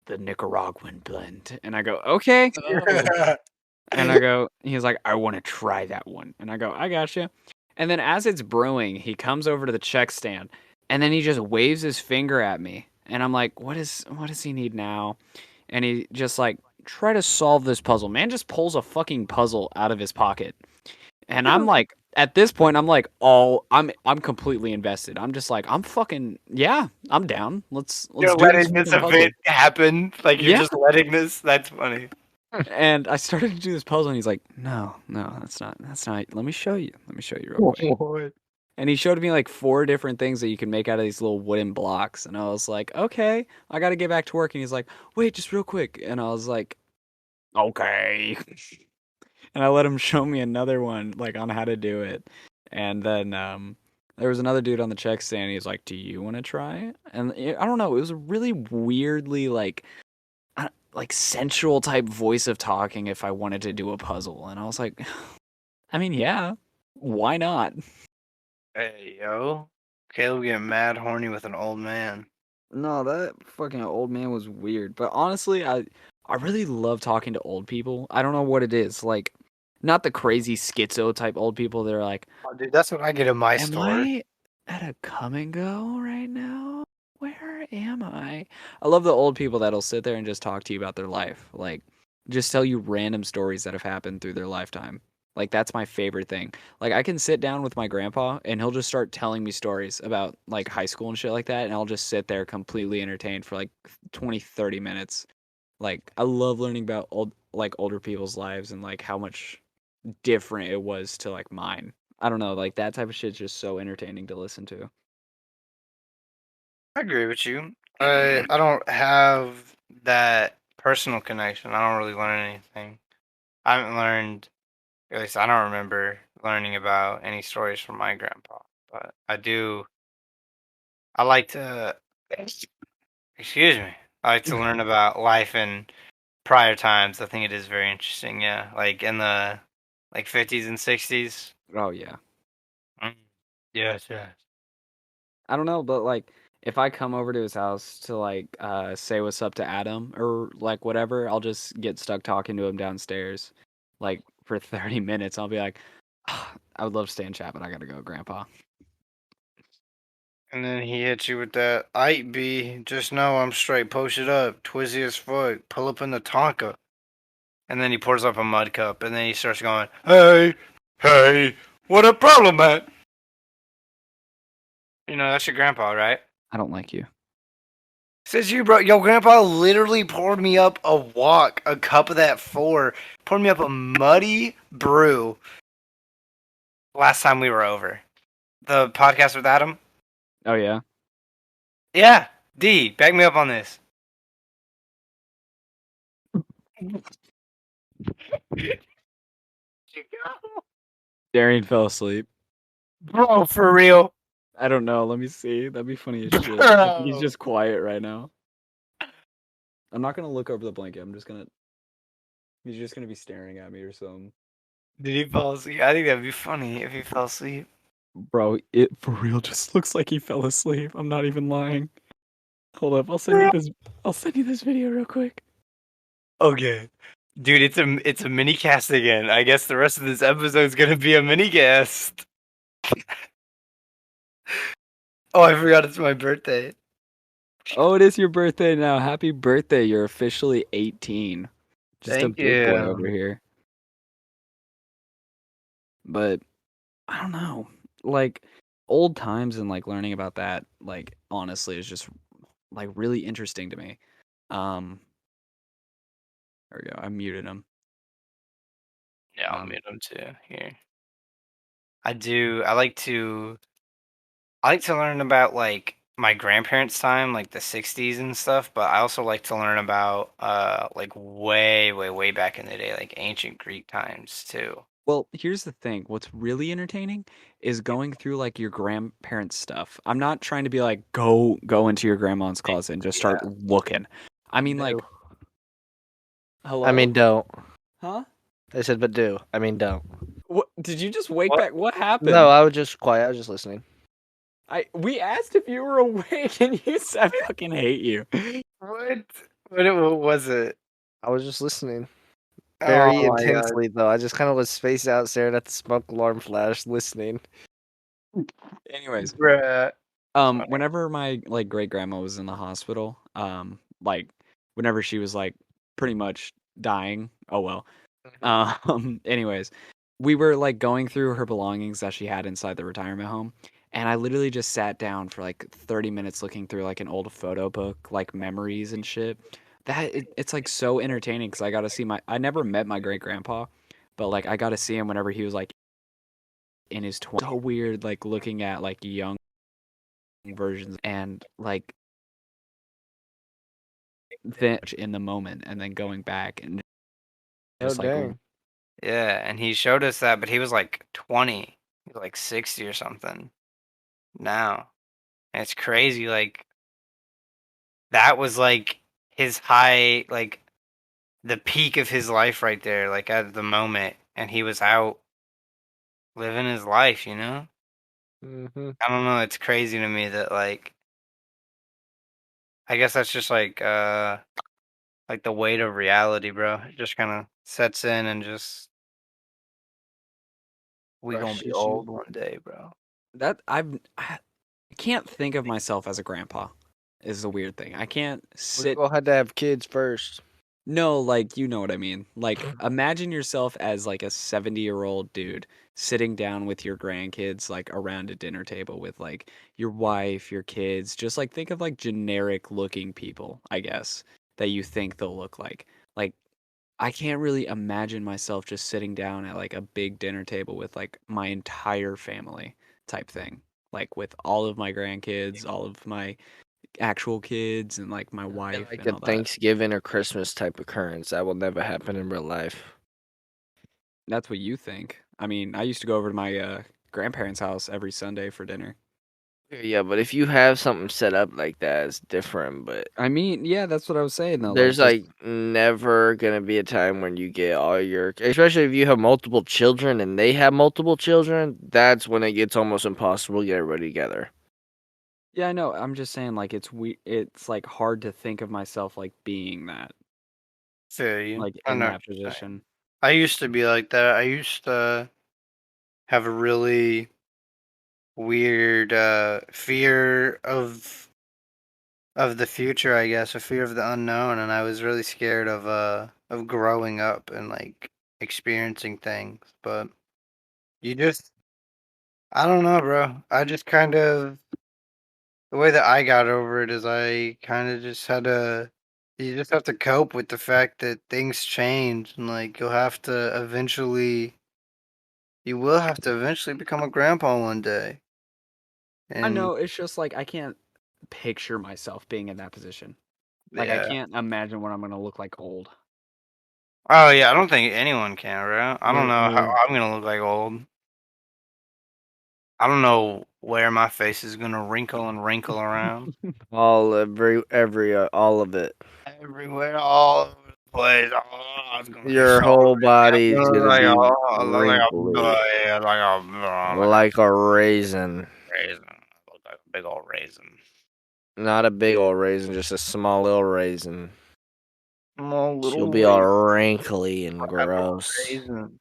the Nicaraguan blend, and I go, okay, and I go, he's like, I want to try that one, and I go, I gotcha. And then as it's brewing, he comes over to the check stand, and then he just waves his finger at me, and I'm like, what does he need now? And he just like, try to solve this puzzle. Man just pulls a fucking puzzle out of his pocket, and I'm like, at this point, I'm completely invested. I'm just like, I'm fucking yeah, I'm down. Let's you're do this letting this fucking puzzle. event happen. Like you're Yeah. just letting this. That's funny. And I started to do this puzzle, and he's like, "No, that's not. Let me show you. Real quick." And he showed me like 4 different things that you can make out of these little wooden blocks, and I was like, "Okay, I got to get back to work." And he's like, "Wait, just real quick," and I was like, "Okay." And I let him show me another one, like on how to do it, and then there was another dude on the check stand. He was like, "Do you want to try?" And I don't know, it was really weirdly like sensual type voice of talking if I wanted to do a puzzle, and I was like, I mean, yeah, why not? Hey yo, Caleb getting mad horny with an old man. No, that fucking old man was weird, but honestly, I really love talking to old people. I don't know what it is, like not the crazy schizo type old people that are like, Oh, dude, that's what I get in my am store. I at a come and go right now? Where am I? I love the old people that'll sit there and just talk to you about their life. Like, just tell you random stories that have happened through their lifetime. Like, that's my favorite thing. Like, I can sit down with my grandpa and he'll just start telling me stories about, like, high school and shit like that. And I'll just sit there completely entertained for, like, 20, 30 minutes. Like, I love learning about older people's lives and, like, how much different it was to, like, mine. I don't know, like that type of shit's just so entertaining to listen to. I agree with you. I don't have that personal connection. I don't really learn anything. I haven't learned, at least I don't remember learning about any stories from my grandpa. But I do. I like to. Excuse me. I like to learn about life in prior times. I think it is very interesting. Yeah, like in the like 50s and 60s. Oh yeah. Mm. Yes, yes. I don't know, but like if I come over to his house to like say what's up to Adam or like whatever, I'll just get stuck talking to him downstairs like for 30 minutes. I'll be like, "Ah, I would love to stay and chat, but I gotta go, Grandpa." And then he hits you with that, "Aight, B, just know I'm straight posted up, twizzy as fuck, pull up in the Tonka." And then he pours up a mud cup, and then he starts going, "Hey, hey, what a problem, man?" You know, that's your grandpa, right? I don't like you. Says you, bro. Yo, Grandpa literally poured me up a cup of that 4, poured me up a muddy brew last time we were over. The podcast with Adam? Oh yeah. Yeah. D, back me up on this. Darian fell asleep. Bro, for real. I don't know. Let me see. That'd be funny as shit. I think he's Bro. just quiet right now. I'm not gonna look over the blanket. He's just gonna be staring at me or something. Did he fall asleep? I think that'd be funny if he fell asleep. Bro, it for real just looks like he fell asleep. I'm not even lying. Hold up, I'll send you this video real quick. Okay. Dude, it's a mini cast again. I guess the rest of this episode's gonna be a mini cast. Oh, I forgot it's my birthday. Oh, it is your birthday now. Happy birthday. You're officially 18. Just a Thank big boy you. over here. But I don't know. Like old times and like learning about that, like honestly is just like really interesting to me. Um there we go. I muted him. Yeah, I'll Um mute him too. Here. I like to learn about like my grandparents' time, like the 60s and stuff, but I also like to learn about like way, way, way back in the day, like ancient Greek times too. Well, here's the thing. What's really entertaining is going through like your grandparents' stuff. I'm not trying to be like go into your grandma's closet and just start looking. I mean like I mean, hello? don't. Huh? I said, but do. I mean, don't. What did you just wake What? back? What happened? No, I was just quiet. I was just listening. We asked if you were awake and you said I fucking hate you. What? What was it? I was just listening. Very Oh my god. intensely, though. I just kind of was spaced out, staring at the smoke alarm flash, listening. Anyways, Bruh. whenever my like great grandma was in the hospital, like whenever she was like pretty much dying. Oh well. Anyways, we were like going through her belongings that she had inside the retirement home, and I literally just sat down for like 30 minutes looking through like an old photo book, like memories and shit. It's like so entertaining because I got to see I never met my great grandpa, but like I got to see him whenever he was like in his 20s. So weird, like looking at like young versions and like then in the moment and then going back and Oh, just like dang. Yeah, and he showed us that, but he was like 20, he was like 60 or something now. And it's crazy, like that was like his high, like the peak of his life right there, like at the moment, and he was out living his life, you know? Mm-hmm. I don't know, it's crazy to me that I guess that's just like the weight of reality, bro. It just kind of sets in and just we gonna be Rushes you. old one day, bro. that I can't think of myself as a grandpa is the weird thing. I can't We're sit gonna have to have kids first. no, like you know what I mean. Like imagine yourself as like a 70-year-old dude sitting down with your grandkids like around a dinner table with like your wife, your kids. Just like think of like generic looking people, I guess, that you think they'll look like. Like I can't really imagine myself just sitting down at like a big dinner table with like my entire family type thing. Like with all of my grandkids, all of my actual kids and like my And wife like and a all that. Thanksgiving or Christmas type occurrence. That will never happen in real life. That's what you think. I mean, I used to go over to my grandparents' house every Sunday for dinner. Yeah, but if you have something set up like that, it's different. But I mean, yeah, that's what I was saying though. Like there's just like never gonna be a time when you get all your, especially if you have multiple children and they have multiple children. That's when it gets almost impossible to get everybody together. yeah, I know. I'm just saying like it's like hard to think of myself like being that, Feel you. like I in know what that you're saying. position. I used to be like that. I used to have a really weird fear of the future, I guess, a fear of the unknown, and I was really scared of growing up and like experiencing things. But you just I don't know, bro. I just kind of The way that I got over it is I kind of just had to. You just have to cope with the fact that things change, and like you'll have to eventually. You will have to eventually become a grandpa one day. I And know, it's just like I can't picture myself being in that position. Like I yeah. can't imagine what I'm gonna look like old. Oh yeah, I don't think anyone can, bro. I don't Mm, know how mm. I'm gonna look like old. I don't know where my face is gonna wrinkle and wrinkle around. All of it. Everywhere, all over the place. Oh, it's gonna be Your so whole I'm body's gonna look gonna like be I look like a wrinkly, like a like a raisin. raisin. I look like a big old raisin. Not a big old raisin, just a small little raisin. Small She'll little be all raisin. wrinkly and Pepper gross. raisin.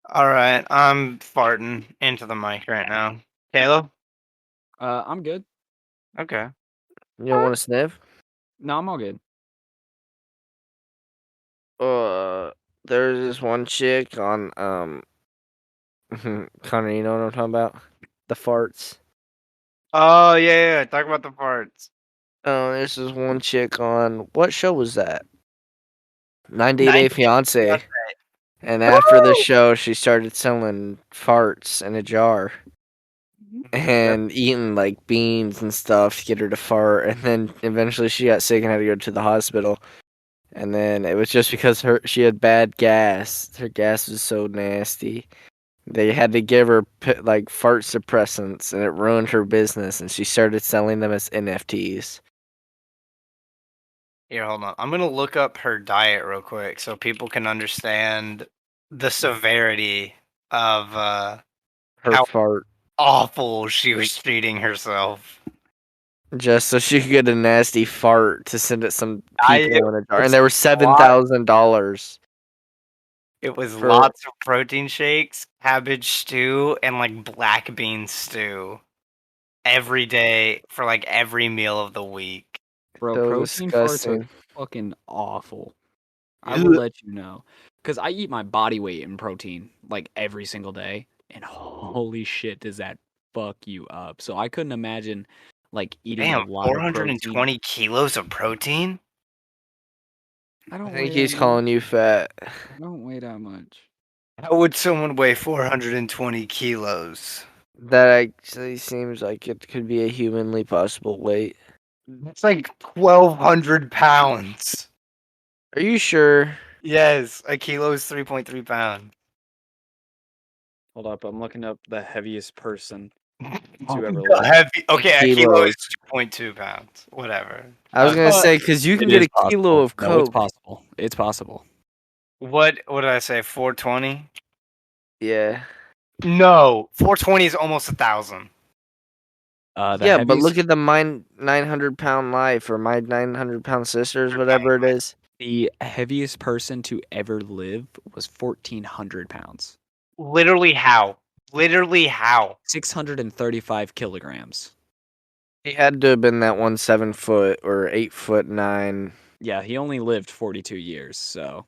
All right, I'm farting into the mic right now. Caleb? I'm good. Okay. You don't want to sniff? No, I'm all good. There's this one chick on Connor, you know what I'm talking about? The farts. Oh yeah. Talk about the farts. This is one chick on what show was that? 90 Day 90 Fiance. Fiancé. And after the Woo! show, she started selling farts in a jar That- and eating like beans and stuff to get her to fart. And then eventually she got sick and had to go to the hospital. And then it was just because she had bad gas. Her gas was so nasty. They had to give her like fart suppressants, and it ruined her business. And she started selling them as NFTs. Here, hold on. I'm gonna look up her diet real quick so people can understand the severity of Her how fart, awful she was treating herself. just so she could get a nasty fart to send it some Diet people in a jar. And was there were lot. $7,000 It was for. lots of protein shakes, cabbage stew, and like black bean stew every day for like every meal of the week. Bro, So protein farts are disgusting. fucking awful. I will Ugh. let you know. Because I eat my body weight in protein, like, every single day. And holy shit, does that fuck you up. So I couldn't imagine, like, eating a Damn, lot of protein. 420 kilos of protein? I I don't think weigh that he's much. calling you fat. I don't weigh that much. How would someone weigh 420 kilos? That actually seems like it could be a humanly possible weight. That's like 1,200 pounds. Are you sure? Yes, a kilo is 3.3 pounds. Hold up, I'm looking up the heaviest person to ever The live. heavy. Okay, a kilo is Kilos. 2.2 pounds. Whatever. I was gonna Uh, say because you can It get is a kilo possible. of No, it's Coke. possible. It's possible. what did I say? 420? Yeah. No, 420 is almost 1,000. The Yeah, but heaviest look at the my 900-pound life or my 900-pound sisters, whatever it is. the heaviest person to ever live was 1,400 pounds. Literally how? Literally how? 635 kilograms. He had to have been that one 7 foot or 8'9". Yeah, he only lived 42 years, so.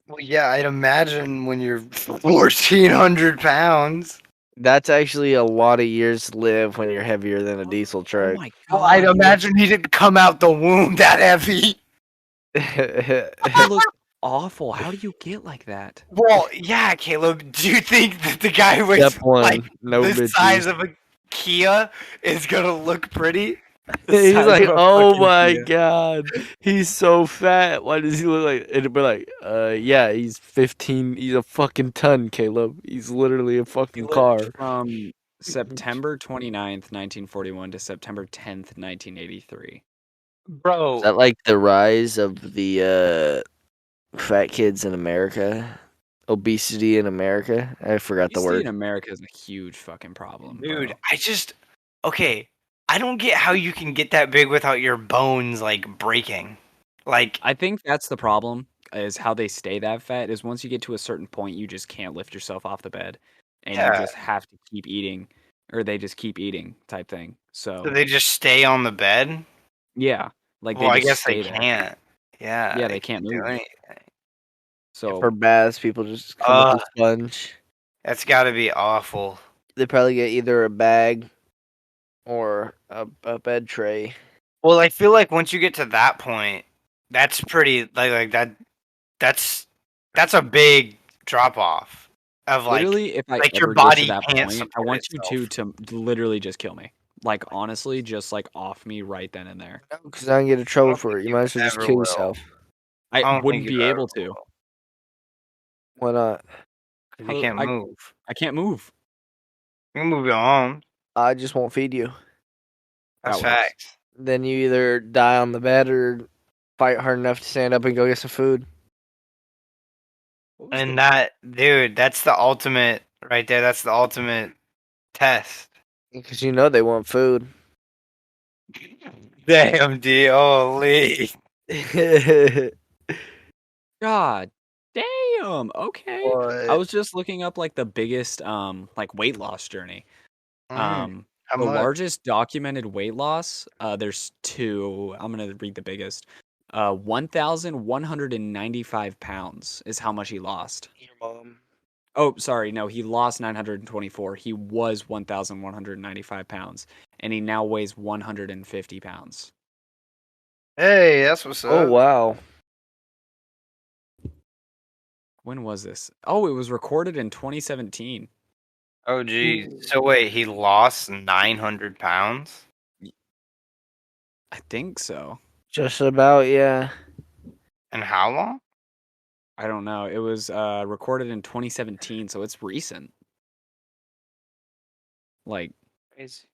Well, yeah, I'd imagine when you're 1,400 pounds. That's actually a lot of years to live when you're heavier than a diesel Oh truck. my Well, I'd god, imagine he didn't come out the womb that heavy. you look awful. How do you get like that? Well, yeah, Caleb. Do you think that the guy Step with like one, no the size bitches. of a Kia is gonna look pretty? The He's size like, of a oh fucking my Kia. god, he's so fat. Why does he look like? It'd be like, yeah, he's 15. He's a fucking ton, Caleb. He's literally a He fucking lived car. from September 29th, 1941 to September 10th, 1983. Is Bro, that like the rise of the fat kids in America? Obesity in America? I forgot the Obesity in word. America is a huge fucking problem, dude, bro. okay. I don't get how you can get that big without your bones like breaking. Like, I think that's the problem, is how they stay that fat, is once you get to a certain point, you just can't lift yourself off the bed, and you yeah, just have to keep eating, or they just keep eating type thing. so So, they just stay on the bed. yeah, like Well, they I just guess they stay there. can't. Yeah, Yeah, they they can't can't do move. anything. For So, baths, people just come with Ugh, the sponge. that's got to be awful. They probably get either a bag or a bed tray. Well, I feel like once you get to that point, that's pretty like that. That's a big drop off of Literally, if I your ever get to body that can't point, I support want you itself. to literally just kill me. Like honestly, just like off me right then and there. Because I don't get in I trouble don't for think it. You you might as well just ever kill will. yourself. I I don't wouldn't think you be ever able to. will, Why not? 'cause you How can't move. I can't move. You can move your arms. I just won't feed you. That's That works. facts. Then you either die on the bed or fight hard enough to stand up and go get some food. What was And the- that, dude, that's the ultimate right there. That's the ultimate test. Because you know they want food. Damn, D. Holy. God damn. Okay. I What? was just looking up like the biggest like weight loss journey. How The much? largest documented weight loss, there's two. I'm gonna read the biggest. 1,195 pounds is how much he lost. Your mom. Oh, sorry, no, he lost 924. He was 1,195 pounds, and he now weighs 150 pounds. Hey, that's what's up. Oh wow. When was this? Oh, it was recorded in 2017. Oh, geez. So wait, he lost 900 pounds? I think so. Just about, yeah. And how long? I don't know. It was recorded in 2017, so it's recent. Like Crazy.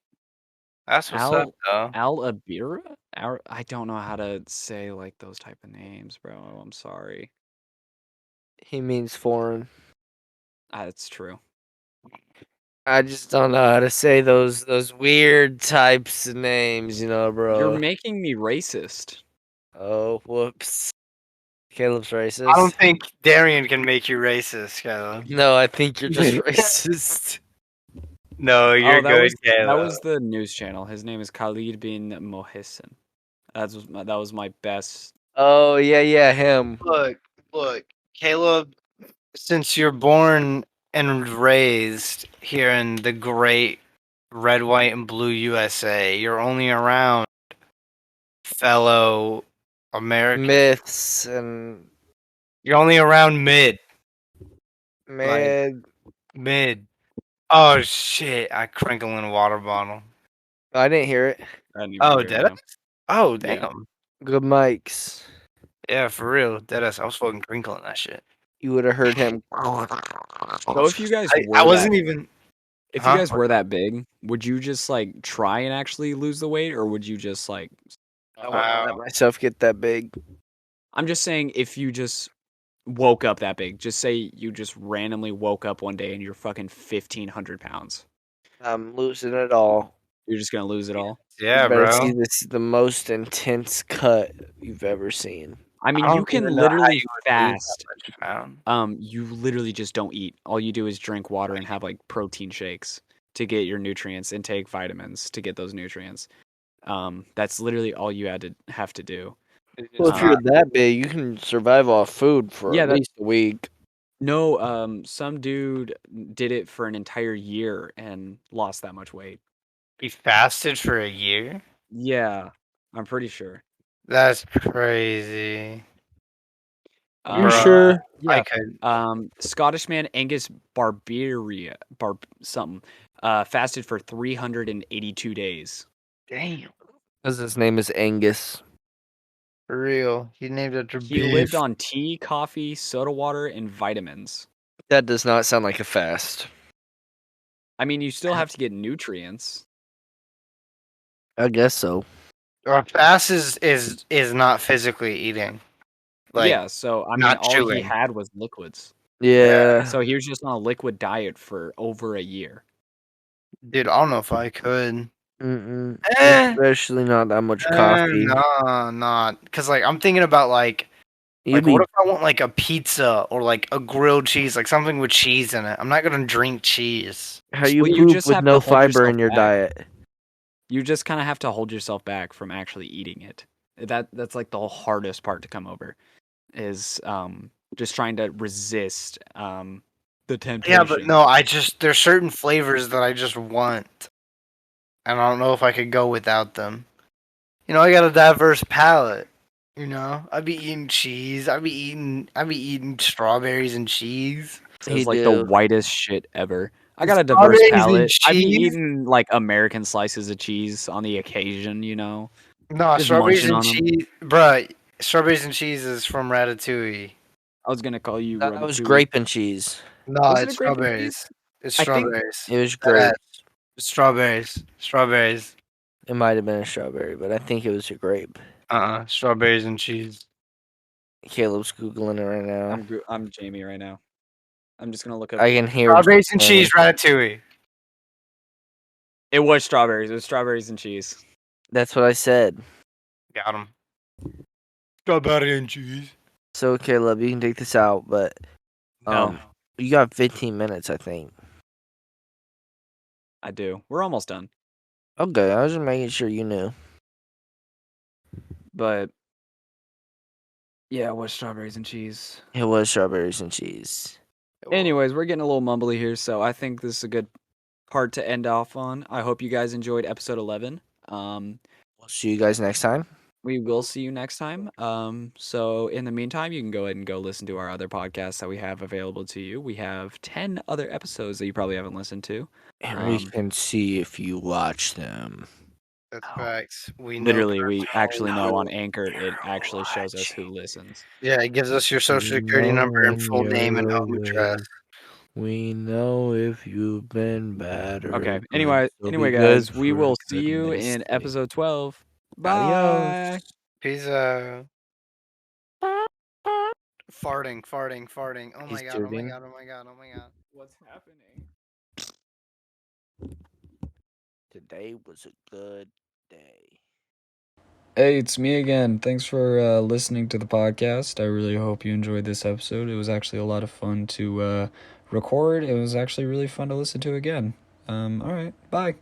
That's what's up, though. Al Abira? I don't know how to say like those type of names, bro. I'm sorry. He means foreign. That's true. I just don't know how to say those weird types of names, You're bro. making me racist. Oh, whoops. Caleb's I racist. don't think Darian can make you racist, Caleb. No, I think you're just racist. No, you're that good, was Caleb. the news channel. His name is Khalid bin Mohsen. That was my best. Oh, yeah, him. Look, Caleb, since you're born and raised here in the great red, white, and blue USA, you're only around fellow Americans. Myths and You're only around mid. man. Mid. Oh shit! I crinkle in a water bottle. I didn't hear it. I didn't even Oh, hear it, did I? yeah. Oh, Yeah. damn. Good mics. Yeah, for real. Deadass. I was fucking crinkling that shit. You would have heard him. So if you guys were I wasn't that, even. if Huh? you guys were that big, would you just like try and actually lose the weight, or would you just like? I wouldn't let myself get that big. I'm just saying, if you just woke up that big, just say you just randomly woke up one day and you're fucking 1,500 pounds. I'm losing it all. You're just gonna lose it all. Yeah, You better bro. see this is the most intense cut you've ever seen. I mean, I you don't can even know how literally you would lose fast. that much pound. You literally just don't eat. All you do is drink water and have like protein shakes to get your nutrients and take vitamins to get those nutrients. That's literally all you have to do. Well, if you're that big, you can survive off food for Yeah, at least a week. No, some dude did it for an entire year and lost that much weight. He fasted for a year? Yeah, I'm pretty sure. That's crazy. You Bruh, sure? I Yeah. could. Scottish man Angus something fasted for 382 days. Damn. Because his name is Angus. For real. He named it after He lived on tea, coffee, soda water, and vitamins. That does not sound like a fast. I mean, you still have to get nutrients. I guess so. Or fast is not physically eating. Like, Yeah, so I mean, not all he chewing. had was liquids. Yeah. So he was just on a liquid diet for over a year. Dude, I don't know if I could. Mm-mm. Eh. Especially not that much coffee. Nah, not. Because, like, I'm thinking about, like, You'd what be if I want, like, a pizza or, like, a grilled cheese, like, something with cheese in it? I'm not going to drink cheese. how you Well, you poop just with have no to hold fiber yourself in your back. diet. You just kind of have to hold yourself back from actually eating it. That's like the hardest part to come over is just trying to resist the temptation. Yeah, but no, there's certain flavors that I just want, and I don't know if I could go without them. You know, I got a diverse palate. You know, I'd be eating cheese. I'd be eating strawberries and cheese. It's He like the do. whitest shit ever. I got a diverse Strawberries and palate. I'd be cheese. eating like American slices of cheese on the occasion, you know. No, Just strawberries munching and on 'em. cheese, bruh. Strawberries and cheese is from Ratatouille. I was gonna call you That was Ratatouille. grape and cheese. No, Was it it's a grape and cheese? strawberries. It's I think strawberries. It was That grape. ass. It's strawberries. Strawberries. It might have been a strawberry, but I think it was a grape. Strawberries and cheese. Caleb's googling it right now. I'm Jamie right now. I'm just gonna look up. I can hear. Strawberries and cheese Ratatouille. It was strawberries. It was strawberries and cheese. That's what I said. Got him. Strawberry and cheese. So Caleb, you can take this out, but No, you got 15 minutes, I think. I do. We're almost done. Okay, I was just making sure you knew. But yeah, it was strawberries and cheese. It was strawberries and cheese. Anyways, we're getting a little mumbly here, so I think this is a good part to end off on. I hope you guys enjoyed episode 11. We'll see you guys next time. We will see you next time. So in the meantime, you can go ahead and go listen to our other podcasts that we have available to you. We have 10 other episodes that you probably haven't listened to. And we can see if you watch them. That's facts. We know Literally, we personally actually know who on Anchor, it you're actually shows us watching. who listens. Yeah, it gives us your social security number and full name and home address. We know if you've been bad or Okay. good, Anyway, so be guys, good we for will see you goodness in sake. episode 12. Bye. Adios. Peace out. Farting. Oh He's my god, tubing. oh my god. What's happening? Today was a good day. Hey, it's me again. Thanks for listening to the podcast. I really hope you enjoyed this episode. It was actually a lot of fun to record. It was actually really fun to listen to again. All right. Bye.